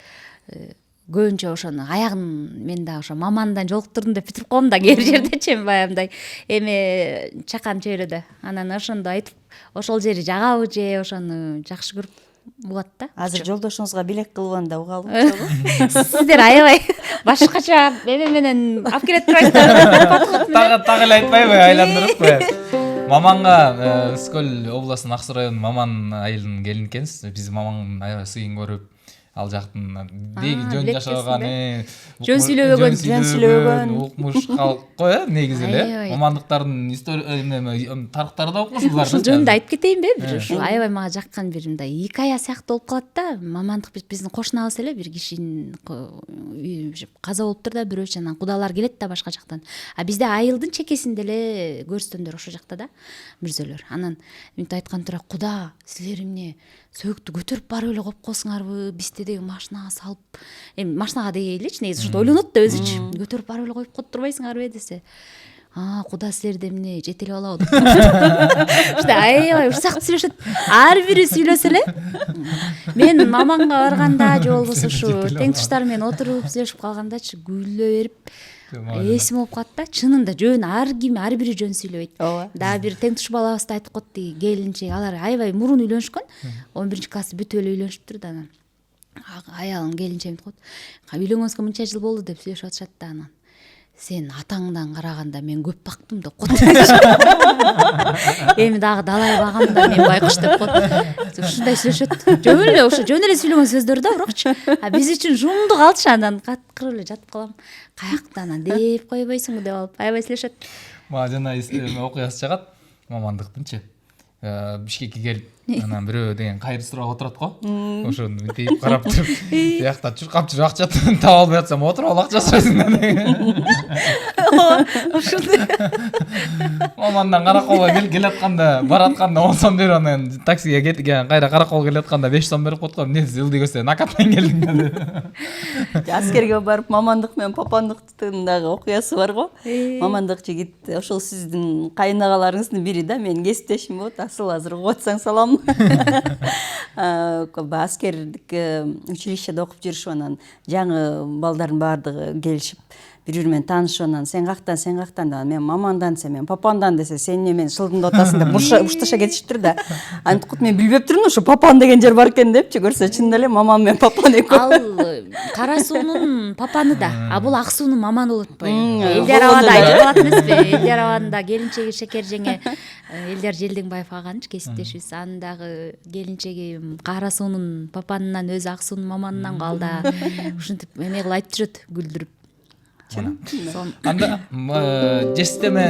S1: көбүнчө ошону аягын мен да ошо мамандан жолуктурдум деп бүтүрүп коем да кээ бир жердечи баягындай эме чакан чөйрөдө. Анан ошондо айтып, ошол жери жагабы же ошону жакшы көрүп угат да.
S3: Азыр жолдошуңузга билек кылып анда угалып.
S1: Сиздер аябай башкача эме менен алып келет турбайсыздар.
S2: Так эле айтпайбы, айландырыппы? Маманга Өскөл областынын Ак Суу районунун Маман айылынын келини экенсиз. Биз Мамандын аябай сыйын көрүп, ал жактын жөн жашаган,
S1: жөн сүйлөбөгөн,
S2: укмуш калк го негизи эле. Мамандыктардын тарыхтары да окумушсуздар.
S1: Ушул жөнүндө айтып кетейинби? Бир ушу аябай мага жаккан бир мындай хикая сыяктуу болуп калат да. Мамандык биздин кошунабыз эле, бир кишинин каза болуптур да бирөөчү, анан кудалар келет да башка жактан. А бизде айылдын чекесинде эле көрүстөндөр ошол жакта да мүрзөлөр. Анан мынтип айткан тура, куда силер эмне сөйүктү көтөрүп барып эле коюп коесуңарбы? Бизде деги машинага салып, эми машинага деги элечи, негизи ошо ойлонот да өзүчү. Көтөрүп барып эле коюп коюп турбайсыңарбы десе. Куда силерди эмне жете эле алабы деп. Ушта аябай урсак сүйлөшөт. Ар бири сүйлөсө эле. Мен маманга барганда же болбосо ушу тең туштар менен отуруп сүйлөшүп калгандачы күлө берип эсим болуп калат да. Чынында жөн ар бири жөн сүйлөбөйт. Дагы бир тең туш балабызды айтып коет деги келинчек, алар аябай мурун үйлөнүшкөн. 11-класс бүтүп эле үйлөнүшүптүр да. Анан аялым келинчегим деп коет. Үйлөнгөнүзгө мынча жыл болду деп сүйлөшүп атышат да. Анан сен атаңдан караганда мен көп бактым деп коет. Эми дагы далай багам да мен байкуш деп коет. Ушундай сүйлөшөт. Жөн эле сүйлөгөн сөздөр да, бирокчу. Биз үчүн жумду калчы, анан каткырып эле жатып калам. Каяктан анан деп койбойсуңбу деп алып аябай сүйлөшөт.
S2: Мага жана окуясы чыгат мамандыктынчы. Бишкекке келип, анан бирөө деген кайыр сурап отурат го. Ошону мынтип карап туруп, биякта чуркап жүрүп акча таба албай атсам, отуруп ал акча сурайсың деген.
S1: Ушундай.
S2: Мамандан Караколго келатканда, баратканда 10 сом берип, анан таксиге кеткен, кайра Караколго келатканда 5 сом берип койгон. Эмне ылдый көрсө, накатпен келдиң деп.
S3: Аскерге барып мамандык менен папандыктын дагы окуясы бар го. Мамандык жигит ошол сиздин кайынагаларыңыздын бири да, менин кесиптешим болот. Асыл азыр угуп атсаң салам. Аскердик училищеде окуп жүрүшүп, анан жаңы балдардын баардыгы келишип бири-бири менен таанышып, анан сен кактан да, мен мамандан, сен мен папандан десе, сен эмне мени шылдыңдап атасың деп ушташа кетишиптир да. Антыкут мен билбептирмин ошо папан деген жер бар экен депчи, көрсө чынында эле мамам менен папан экөө.
S1: Ал Кара суунун папаны да, а бул Ак суунун маманы болуп атпайбы? Элдер абада айтып калат эмеспи? Элдер абадында келинчеги Шекер жеңе Элдер Желдеңбаев аганчы кесиптешибиз. Анын дагы келинчеги Кара суунун папанынан өзү Ак суунун маманынан калды. Ушинтип эме кылып айтып жүрөт, күлдүрүп.
S2: Анда жестеме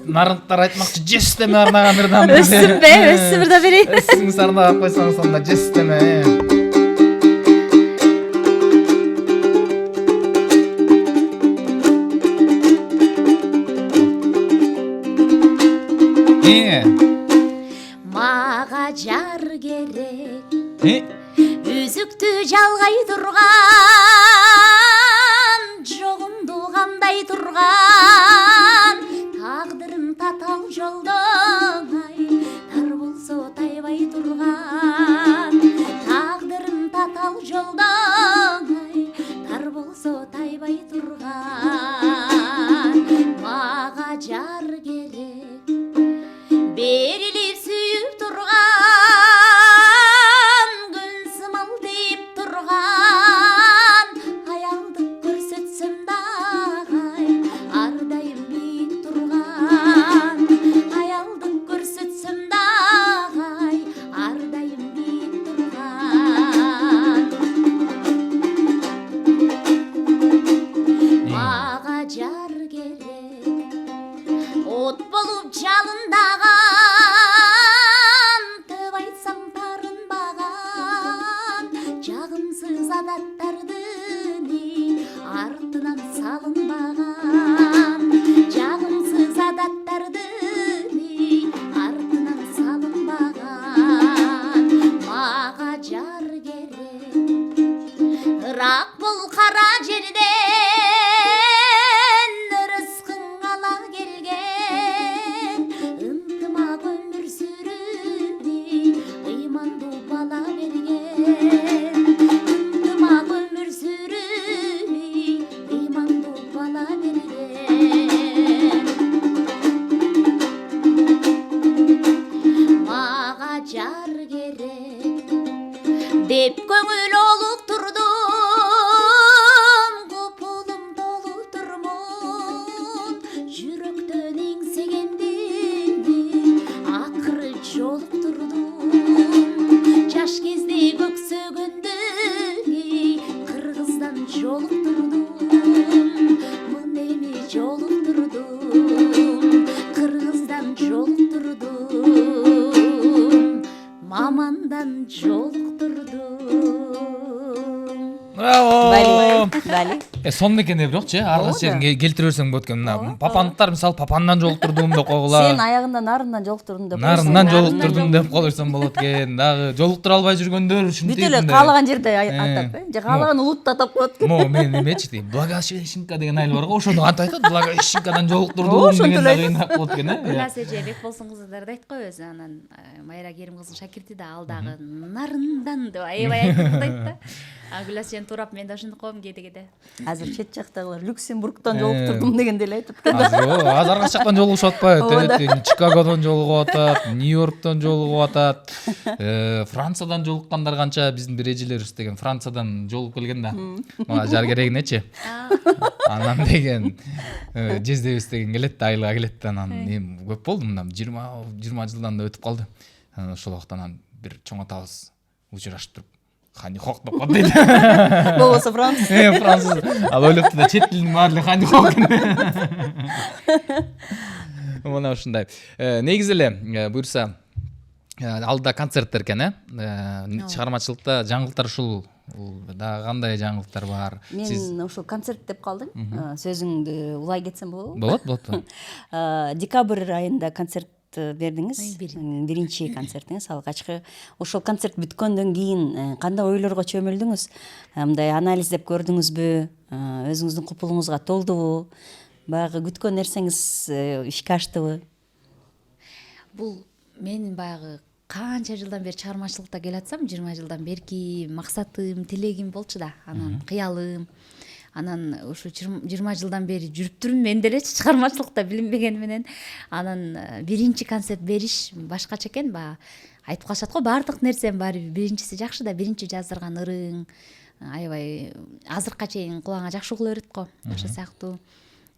S2: нарындтар айтмакчы жестеме арнагандырдан
S1: өссүм да берейин.
S2: Сиңиз арнагап койсоңуз анда жестеме.
S1: Мага жар керек,
S4: Үзүктү жалгай турган, жогумду кандай турган, тагдырым татал жолдон ай, тар болсо тайбай турган, тагдырым татал жолдон ай, тар болсо тайбай турган, мага жар керек, берилип сүйүп турган, деп көңүл олуктурдум, купулум толуктурмун, жүрөктөн эңсегендими акыры жолуктурдум, жаш кезде көксөгөндү кыргыздан жолуктурдум, мын эми жолуктурдум, кыргыздан жолуктурдум, мамандан жолуктурдум.
S2: Браво.
S3: Бали.
S2: Сонун экен бирок ар кайсы жерин келтире берсең болот экен. Мына папандыктар мисалы папандан жолуктурдум деп койгула.
S3: Сен аягында нарындан жолуктурдум деп.
S2: Нарындан жолуктурдум деп кое берсең болот экен. Дагы жолуктура албай жүргөндөр ушинтип.
S3: Бүт эле каалаган жерде атап, же каалаган улутта атап коет экен.
S2: Мо мен эмечи Благовещенка деген айыл барго, ошону кантип айтат? Благовещенкадан жолуктурдум деген да кыйнап болот экен,
S1: Гүлназия же Бекболсун кызы да айткой өзү, анан Майра Керим кызынын шакирти да ал дагы нарындан деп аябай айтат да. Гүлназия туурап мен да ошондой коем кээде.
S3: Азыр чет жактагылар Люксембургтан жолуктурдум дегенде эле айтат.
S2: Азыр ар кайсы жактан жолугушуп атпайбы? Чикагодон жолугуп атат, Нью-Йорктон жолугуп атат. Франциядан жолуккандар канча, биздин бир эжелерибиз деген Франциядан жолугуп келген да. Мага жар керегинечи. Анан деген жездебиз деген келет да, айылга келет да, анан эми көп болду, мына 20 жылдан да өтүп калды. Анан ошол убакта анан бир чоң атабыз учурашып туруп Хани хок деп коет дейт.
S3: Болбосо француз.
S2: Француз. Ал ойлопту да чет тилинин баары хани хок. Мына ушундай. Негизи эле буюрса алда концерттер экен, чыгармачылыкта жаңылыктар ушул дагы кандай жаңылыктар бар?
S3: Мен ошол концерт деп калдым. Сөзүңдү улай кетсем болобу?
S2: Болот.
S3: Декабрь айында концерт бердиңиз, биринчи концертиңиз. Алгачкы ошол концерт бүткөндөн кийин кандай ойлорго чөмүлдүңүз? Мындай анализдеп көрдүңүзбү? Өзүңүздүн купулуңузга толдубу? Баягы күткөн нерсеңиз ишке аштыбы?
S1: Бул менин баягы канча жылдан бери чыгармачылыкта келатсам, 20 жылдан берки максатым, тилегим болчу да, анан кыялым. Анан ушу 20 жылдан бери жүрүптүрмүн мен делечи чыгармачылыкта билинбегени менен. Анан биринчи концерт бериш башкача экен, баягы айтып калышат го, баардык нерсем баары биринчиси жакшы да, биринчи жаздырган ырың аябай азыркка чейин кулаңа жакшы угула берет го. Ошол сыяктуу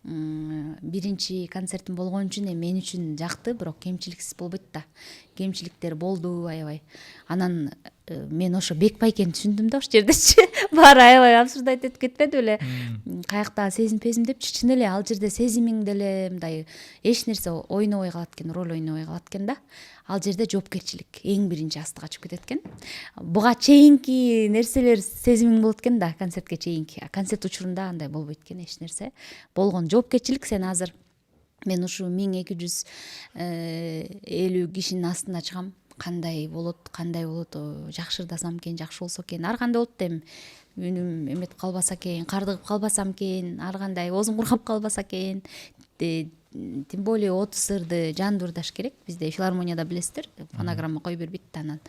S1: биринчи концертим болгон үчүн мен үчүн жакты, бирок кемчиликсиз болбойт да. Кемчиликтер болду аябай. Анан мен ошо бекпай экенин түшүндүм да ошол жердечи. Баары аябай абсурдайт этип кетпеди беле? Каяктагы сезим депчи, чын эле ал жерде сезимиң деле мындай эч нерсе ойнобой калат экен, роль ойнобой калат экен да. Ал жерде жоопкерчилик эң биринчи астыга чыгып кетет экен. Буга чейинки нерселер сезимиң болот экен да, концертке чейинки. Концерт учурунда андай болбойт экен эч нерсе. Болгон жоопкерчилик сен азыр мен ушу 1250 кишинин астына чыгам. Кандай болот, жакшы ырдасам экен, жакшы болсо экен. Ар кандай болот эми. Үнүм эметип калбаса экен, кардыгып калбасам экен, ар кандай оозум кургап калбаса экен. Тем более 30 сырды жандуу ырдаш керек. Бизде филармонияда билесиздер, фонограмма кой бербейт анан.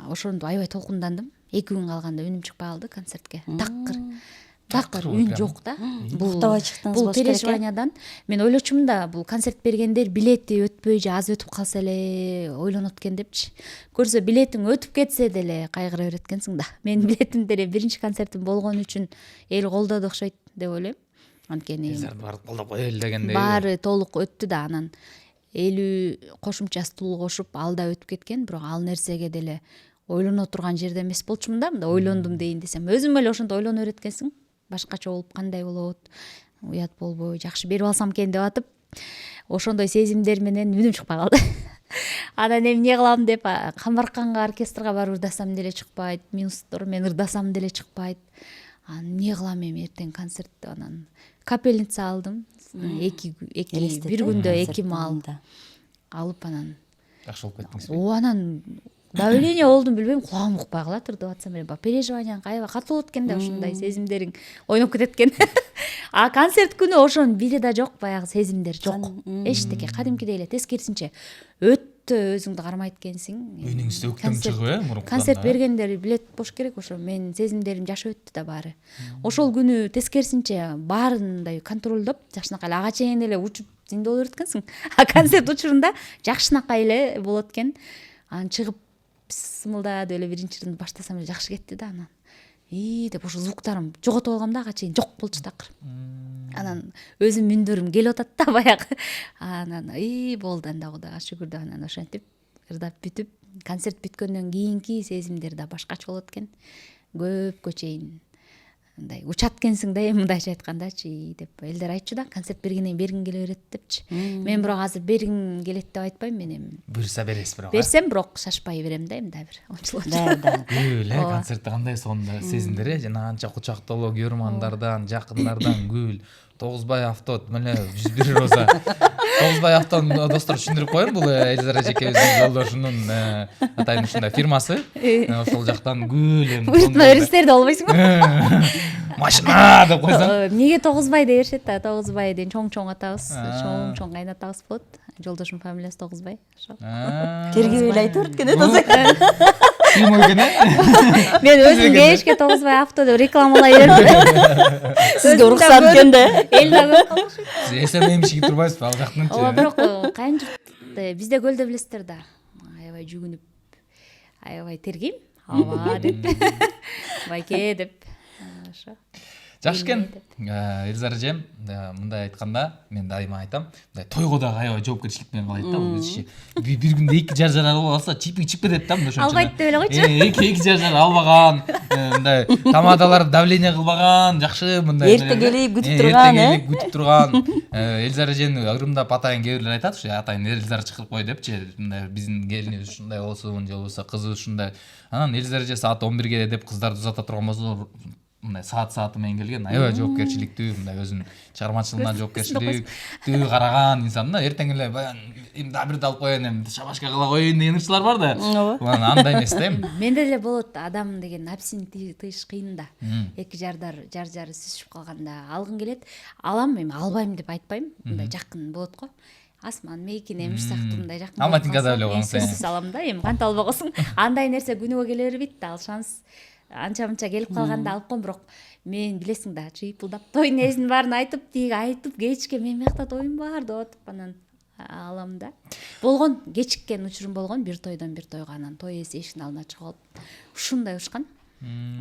S1: Ошондо аябай толкундандым. 2 күн калганда үнүм чыкпай калды концертке. Такыр үн жок да. Бул переживаниядан мен ойлочумун да, бул концерт бергендер билети өтпөй же аз өтүп калса эле ойлонот экен депчи. Көрсө билетиң өтүп кетсе деле кайгыра берет экенсиң да. Менин билетим деле биринчи концертим болгон үчүн эл колдоду окшойт деп ойлойм. Анткени
S2: баары колдоп коелу дегендей.
S1: Баары толук өттү да, анан 50 кошумча стул кошуп ал да өтүп кеткен, бирок ал нерсеге деле ойлоно турган жерде эмес болчумун да. Мында ойлондум дейин десем, өзүм эле ошондо ойлоно берет экенсиң. Башкача болуп кандай болот, уят болбой, жакшы берип алсам экен деп атып, ошондой сезимдер менен үнүм чыкпай калды. Анан эмне кылам деп Камбарканга оркестрга барып ырдасам деле чыкпайт, минустор мен ырдасам деле чыкпайт. Эмне кылам эми эртең концерт деп анан капельница алдым. Бир күндө 2 маал алып анан
S2: Жакшы болуп кеттиңизби?
S1: Анан давление болдум билбейм, кулагым укпай калат ырдап атсам эле. Переживанияң аябай катуу болот экен да, ушундай сезимдериң ойноп кетет экен. Концерт күнү ошонун бири да жок, баягы сезимдер жок. Эчтеке кадимкидей эле, тескерисинче өтө өзүңдү кармайт экенсиң.
S2: Үйүңүздө өктөм чыгып,
S1: концерт бергендер билет болуш керек, ошо менин сезимдерим жашап өттү да баары. Ошол күнү тескерисинче баарындай контролдоп, жакшынакай эле ага чейин эле учуп зинде боло берет экенсиң. Концерт учурунда жакшынакай эле болот экен. Анан чыгып сымылдап эле биринчи ырдын баштасам эле жакшы кетти да, анан деп ошо звуктарым жоготуп алгам да, ага чейин жок болчу такыр. Анан өзүм мүндөрүм келип атат да баягы. Анан болду анда Кудайга шүгүр деп анан ошентип ырдап бүтүп, концерт бүткөндөн кийинки сезимдер да башкача болот экен. Көпкө чейин мындай учат экенсиң да, эми мындайча айткандачы деп элдер айтчу да, концерт бергенден бергиң келе берет депчи. Мен бирок азыр бергиң келет деп айтпайм, мен эми
S2: буйрса бересиз бирок.
S1: Берсем бирок шашпай берем да, эми да бир ончулук.
S2: Гүл, концертте кандай сонда сезимдер, жана анча кучактоолоо көрмандардан, жакындардан гүл. Тогузбай автот мына 101 роза. Тогузбай автон достор түшүндүрүп коеюн, бул Элизара эжекебиздин жолдошунун атайын ушундай фирмасы. Ошол жактан гүл эми.
S1: Буйрутма бересиздер да болбойсуңбу?
S2: Машина деп койсоң.
S1: Эмнеге Тогузбай деп беришет да? Тогузбайдын чоң атабыз, чоң кайнатабыз болот. Жолдошумун фамилиясы Тогузбай. Ошо.
S3: Тергөө эле айтып берет экен тозак.
S2: Ким экен?
S1: Мен өзүм кешке Тогузбай авто деп рекламалай бердим.
S3: Сизге уруксат экен да.
S1: Эл да көрүп калышы.
S2: Сиз эсемем ишиги турбайсызбы ал жактанчы?
S1: Ооба, бирок кайын журт бизде көлдө билесиздер да. Аябай жүгүнүп, аябай тергейм. Ооба деп. Байке деп. Ошо.
S2: Жакшы экен. Элизара эжем, мындай айтканда, мен дайыма айтам, мындай тойго дагы аябай жоопкерчилик менен калайт да, бул иши. Бир күндө 2 жар алып алса, чипи чип кетет да, мындай ошончо.
S1: Албайт деп эле койчу.
S2: 2 жар албаган, мындай тамадалар давление кылбаган, жакшы мындай.
S3: Эрте келип күтүп турган,
S2: Элизара эжем ырымдап атайын кээ бирлер айтат, ушу атайын Элизара чакырып кой депчи, мындай биздин келинибиз ушундай болсун, же болбосо кызы ушундай. Анан Элизара эже саат 11ге деп кыздарды узата турган болсо, мындай сааты менен келген, аябай жоопкерчиликтүү, мындай өзүнүн чыгармачылыгына жоопкерчиликтүү караган инсан да. Эртең эле баян да бирди алып коеюн, эми шабашка кыла коеюн деген ырчылар бар да. Андай эмес да.
S1: Менде деле болот, адам деген напсин тыйыш кыйын да. Эки жар сүзүшүп калганда алгың келет. Алам, эми албайм деп айтпайм. Мындай жакын болот го. Асман мейкин эмиш сыяктуу мындай жакын.
S2: Алматинга да эле коңсуң.
S1: Сөзсүз алам да, эми кантип албай койсуң. Андай нерсе күнүгө келе бербейт да, ал шанс анча-мынча келип калганда алып коем, бирок мен билесиң да, чыйпылдап тойдун эсин баарын айтып, тиги айтып, кечке мен биякта тоюм бар деп атып анан алам да. Болгон, кечиккен учурум болгон, бир тойдон бир тойго анан той эси эшиктин алдына чыгып алып ушундай учкан.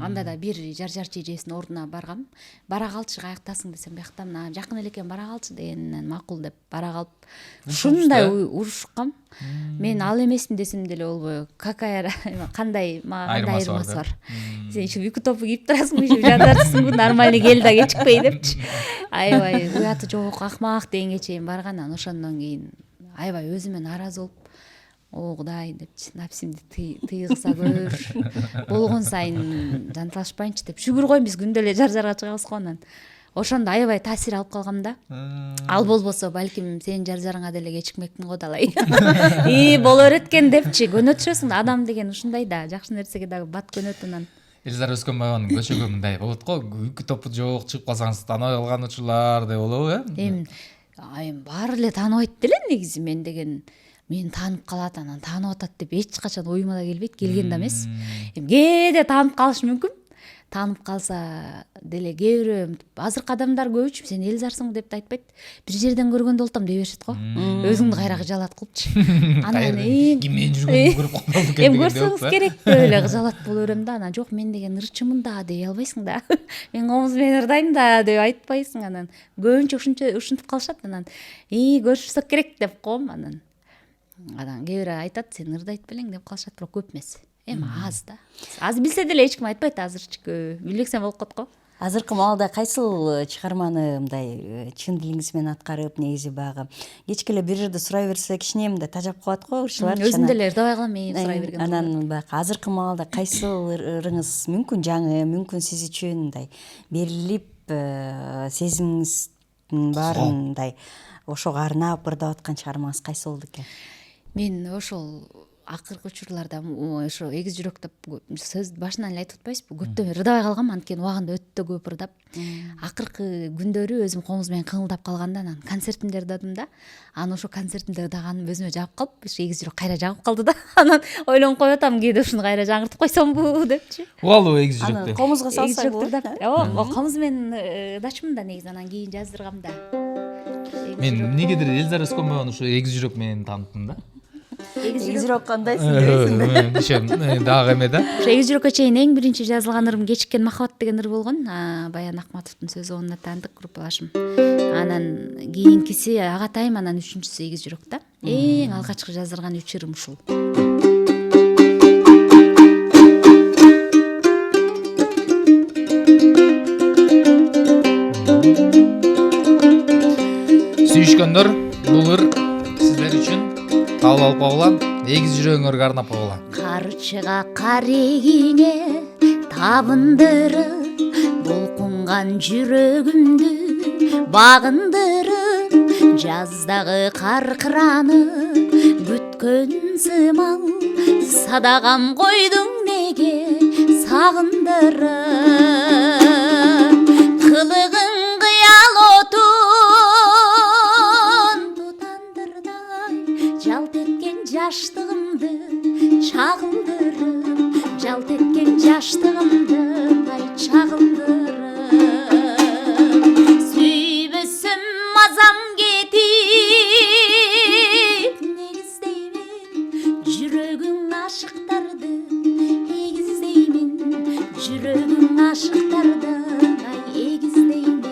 S1: анда да бир жарчы эжесинин ордуна баргам. Бара калчы каяктасың десем, биякта мына жакын эле экен, бара калчы дегенинен макул деп бара калып ушундай урушкам. Мен ал эмесмин десем деле болбой, какая кандай мага айырмасы бар. Сен иши үкү топу кийип турасың, иши жандарсың, нормальный кел да кечикпей депчи. Аябай уяты жок, акмак дегенге чейин барган. Анан ошондон кийин аябай өзүмө нааразы болуп, о Кудай депчи, напсимди тыйгызса көр, болгон сайын жанталашпайынчы деп. Шүгүр кой, биз күндө эле жарга чыгабыз го. Анан ошондо аябай таасир алып калгам да. Ал болбосо балким сенин жарыңа деле кечикмекмин го далай. Боло берет экен депчи. Көнөтүшөсүң да, адам деген ушундай да, жакшы нерсеге дагы бат көнөт. Анан
S2: Элизара Өскөнбаеванын көчөгө мындай болот го, үкү топу жок, чыгып калсаңыз тааныбай калган учурлар деп болобу,
S1: эми баары эле тааныбайт деле негизи. Мен деген мени таанып калат, анан таанып атат деп эч качан оюма да келбейт, келген да эмес. Эми кээде таанып калышы мүмкүн. Таанып калса деле кээ бирөө азыркы адамдар көбүчү сен Элизарсың деп да айтпайт. Бир жерден көргөндө болтом дей беришет го. Өзүңдү кайрагы жалат кылыпчы. Анан
S2: ким мен жүргөндү көрүп калды экен.
S1: Эми көрсөңүз керек деп эле жалат боло берем да. Анан жок, мен деген ырчымын да дей албайсың да. Мен комуз менен ырдайм да деп айтпайсың. Анан көбүнчө ушинтип калышат. Анан көрүшсөк керек деп коем. Анан кээ бирөө айтат, сен ырдайт белең деп калышат, бирок көп эмес. Эми аз да. Аз билсе деле эч ким айтпайт, азырчы билбесем болуп калат го.
S3: Азыркы маалда кайсыл чыгарманы мындай чын дилиңиз менен аткарып, негизи баягы кечке эле бир жерде сурай берсе кичине мындай тажап калат го ырчылар.
S1: Өзүм деле ырдабай калам мен сурай берген.
S3: Анан баягы азыркы маалда кайсыл ырыңыз мүмкүн жаңы, мүмкүн сиз үчүн мындай берилип, сезимиңиздин баарын мындай ошого арнап ырдап аткан чыгармаңыз кайсы болду экен?
S1: Мен ошол акыркы учурларда ошо эгиз жүрөк деп сөз башынан эле айтып атпайсызбы, көптөн бери ырдабай калгам. Анткени убагында өтө көп ырдап, акыркы күндөрү өзүм комуз менен кыңылдап калганда анан концертимде ырдадым да. Анан ошо концертимде ырдаганым өзүмө жагып калып, эгиз жүрөк кайра жагып калды да. Анан ойлонуп коюп атам, кээде ушуну кайра жаңыртып койсомбу депчи.
S2: Угалы эгиз жүрөктү.
S3: Анан комузга салсак болот.
S1: Комуз менен ырдачмын да негизи, анан кийин жаздыргам да.
S2: Мен эмнегедир Элизара Өскөнбаеваны ушу эгиз жүрөк менен тааныптым да.
S3: Эгиз жүрөк кандайсың дебейсиң да.
S2: Ишем дагы эме да.
S1: Ошо эгиз жүрөккө чейин эң биринчи жазылган ырым Кечиккен махабат деген ыр болгон. Баян Акматовдун сөзү, онуна таандык группалашым. Анан кийинкиси Агатайым, анан үчүнчүсү эгиз жүрөк да. Эң алгачкы жаздырган 3 ырым ушул.
S2: Сүйүшкөндөр, бул ыр сиздер үчүн кабыл алып койгула, эгиз жүрөгүңөргө арнап койгула.
S4: Карчыга карегиңе табындырып, булкунган жүрөгүмдү багындырып, жаздагы каркыраны күткөн сымал, садагам койдуң неге сагындырып, кылыгың кыял жалт эткен жаштыгымды чагылдырып, жалт эткен жаштыгымды чагылдырып, сүйбөсөм мазам кетип, негиздеймин жүрөгүң ашыктарды, эгиздеймин жүрөгүң ашыктарды, эгиздеймин.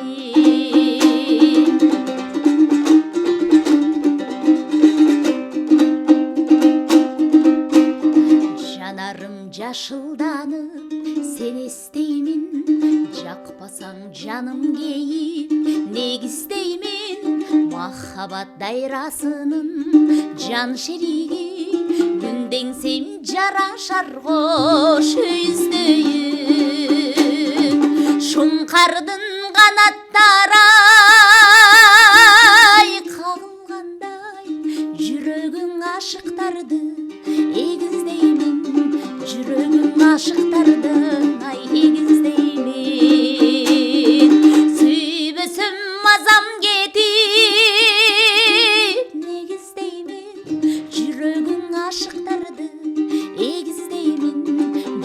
S4: Жашылданып сен эстеймин, жакпасаң жаным кейип, негиздеймин махаббат дайрасынын жан шериги, күндеңсем жарашар кош өйүздейим, шуңкардын канаттары кагылгандай, жүрөгүң ашыктарды, эгиздеймин жүрөгүң ашыктарды, эгиздеймин, сүйбөсөм мазам кетип, негиздеймин жүрөгүң ашыктарды, эгиздеймин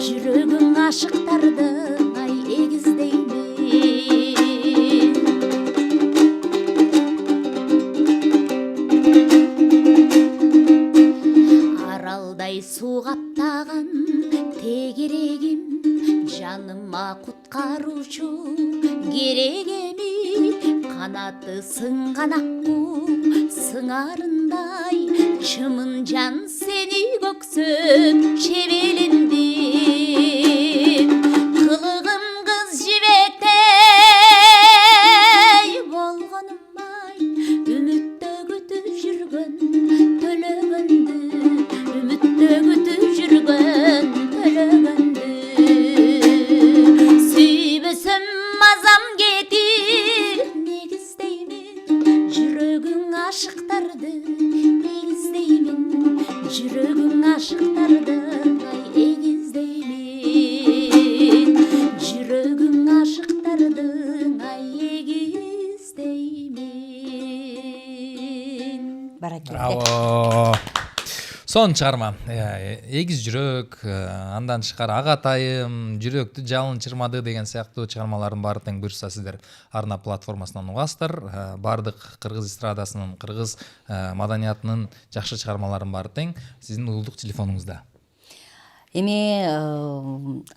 S4: жүрөгүң ашыктарды, эгиздеймин. Аралдай суу каптаган тегерегим, керек эми канаты сынған аққу сыңарындай шымын жан сені көксөп шебеленди кылыгым кыз жибектей болгонумай үмүттө күтүп жүргөн төлөгөндү үмүттө күтүп жүргөн төлөгөндү сүйбөсөм мазам кетип негиздеймин жүрөгүң ашыктарды эгиздеймин жүрөгүң ашыктарды эгиздеймин жүрөгүң ашыктарды эгиздеймин
S3: баракелде.
S2: Браво. Сон чыгарма. Эгиз жүрөк, андан тышкары ак атайым, жүрөктү жалын чырмады деген сыяктуу чыгармалардын баары тең буюрса сиздер Арна платформасынан угасыздар. Бардык кыргыз эстрадасынын, кыргыз маданиятынын жакшы чыгармаларынын баары тең сиздин улдук телефонуңузда.
S3: Эми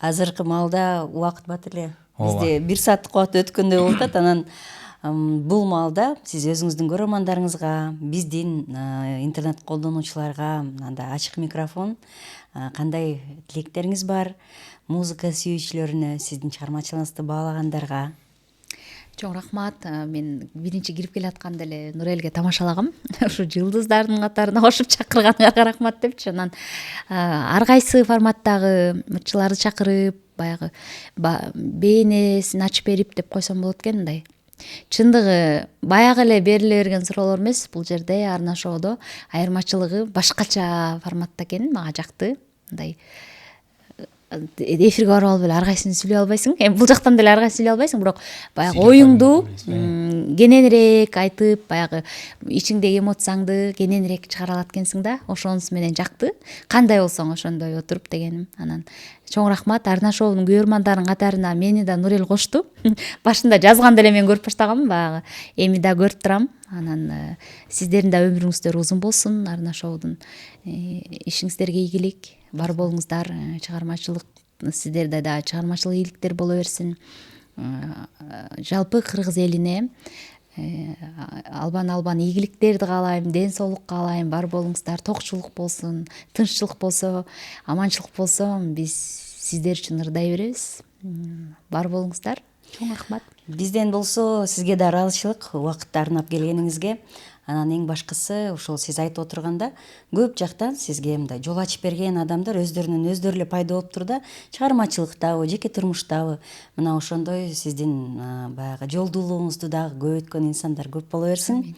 S3: азыркы маалда убакыт бат эле. Бизде 1 сааттык убакыт өткөндөй болуп атат. Анан бул маалда сиз өзүңүздүн көрөрмандарыңызга, биздин интернет колдонуучуларга анда ачык микрофон, кандай тилектериңиз бар, музыка сүйүүчүлөрүнө, сиздин чыгармачылыгыңызды баалагандарга?
S1: Чоң рахмат. Мен биринчи кирип келатканда эле Нурелге тамашалагам. Ушу жылдыздардын катарына кошуп чакырганыңарга рахмат депчи. Анан ар кайсы форматтагы мырчыларды чакырып, баягы бейнесин ачып берип деп койсом болот экен мындай. Чындыгы баягы эле бериле берген суроолор эмес. Бул жерде Арна шоудо айырмачылыгы башкача форматта экен. Мага жакты. Мындай эфирге барып алып эле ар кайсысын сүйлөй албайсың. Эми бул жактан деле ар кайсы сүйлөй албайсың, бирок баягы оюңду кененирээк айтып, баягы ичиңдеги эмоцияңды кененирээк чыгара алат экенсиң да. Ошонусу менен жакты. Кандай болсоң ошондой отуруп дегеним. Анан чоң рахмат. Арна шоунун көрөрмандарынын катарына мени да Нурел кошту. Башында жазганда эле мен көрүп баштаганмын, баягы эми да көрүп турам. Анан сиздердин да өмүрүңүздөр узун болсун. Арна шоудун ишиңиздерге ийгилик, бар болуңуздар, чыгармачылык сиздерде да чыгармачылык ийгиликтер боло берсин. Жалпы кыргыз элине албан ийгиликтерди каалайм, ден соолук каалайм, бар болуңуздар, токчулук болсун, тынччылык болсо, аманчылык болсо, биз сиздер үчүн ырдай беребиз. Бар болуңуздар. Чоң рахмат.
S3: Бизден болсо сизге да ыраазычылык убакытты арнап келгениңизге. Анан эң башкысы ошол сиз айтып отурганда көп жактан сизге мындай жол ачып берген адамдар өздөрүнүн өздөрү эле пайда болуптур да, чыгармачылыктабы, жеке турмуштабы. Мына ошондой сиздин баягы жолдуулугуңузду дагы көбөйткөн инсандар көп боло берсин.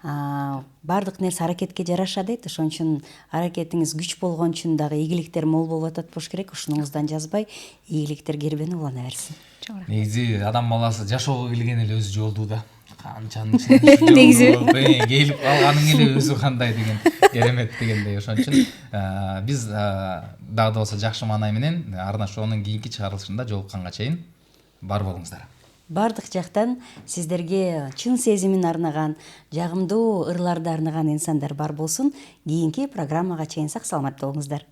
S3: Бардык нерсе аракетке жараша дейт. Ошон үчүн аракетиңиз күч болгон үчүн дагы ийгиликтер мол болуп атат болуш керек. Ушунуңуздан жазбай, ийгиликтер кербени улана берсин.
S2: Негизи адам баласы жашоого келген эле өзү жолдуу да. Канчанын
S1: Негизи
S2: келип калганың эле өзү кандай деген керемет дегендей. Ошон үчүн биз дагы да болсо жакшы маанай менен Арна шоунун кийинки чыгарылышында жолукканга чейин бар болуңуздар.
S3: Бардык жактан сиздерге чын сезимин арнаган, жагымдуу ырларды арнаган инсандар бар болсун. Кийинки программага чейин сак саламат болуңуздар.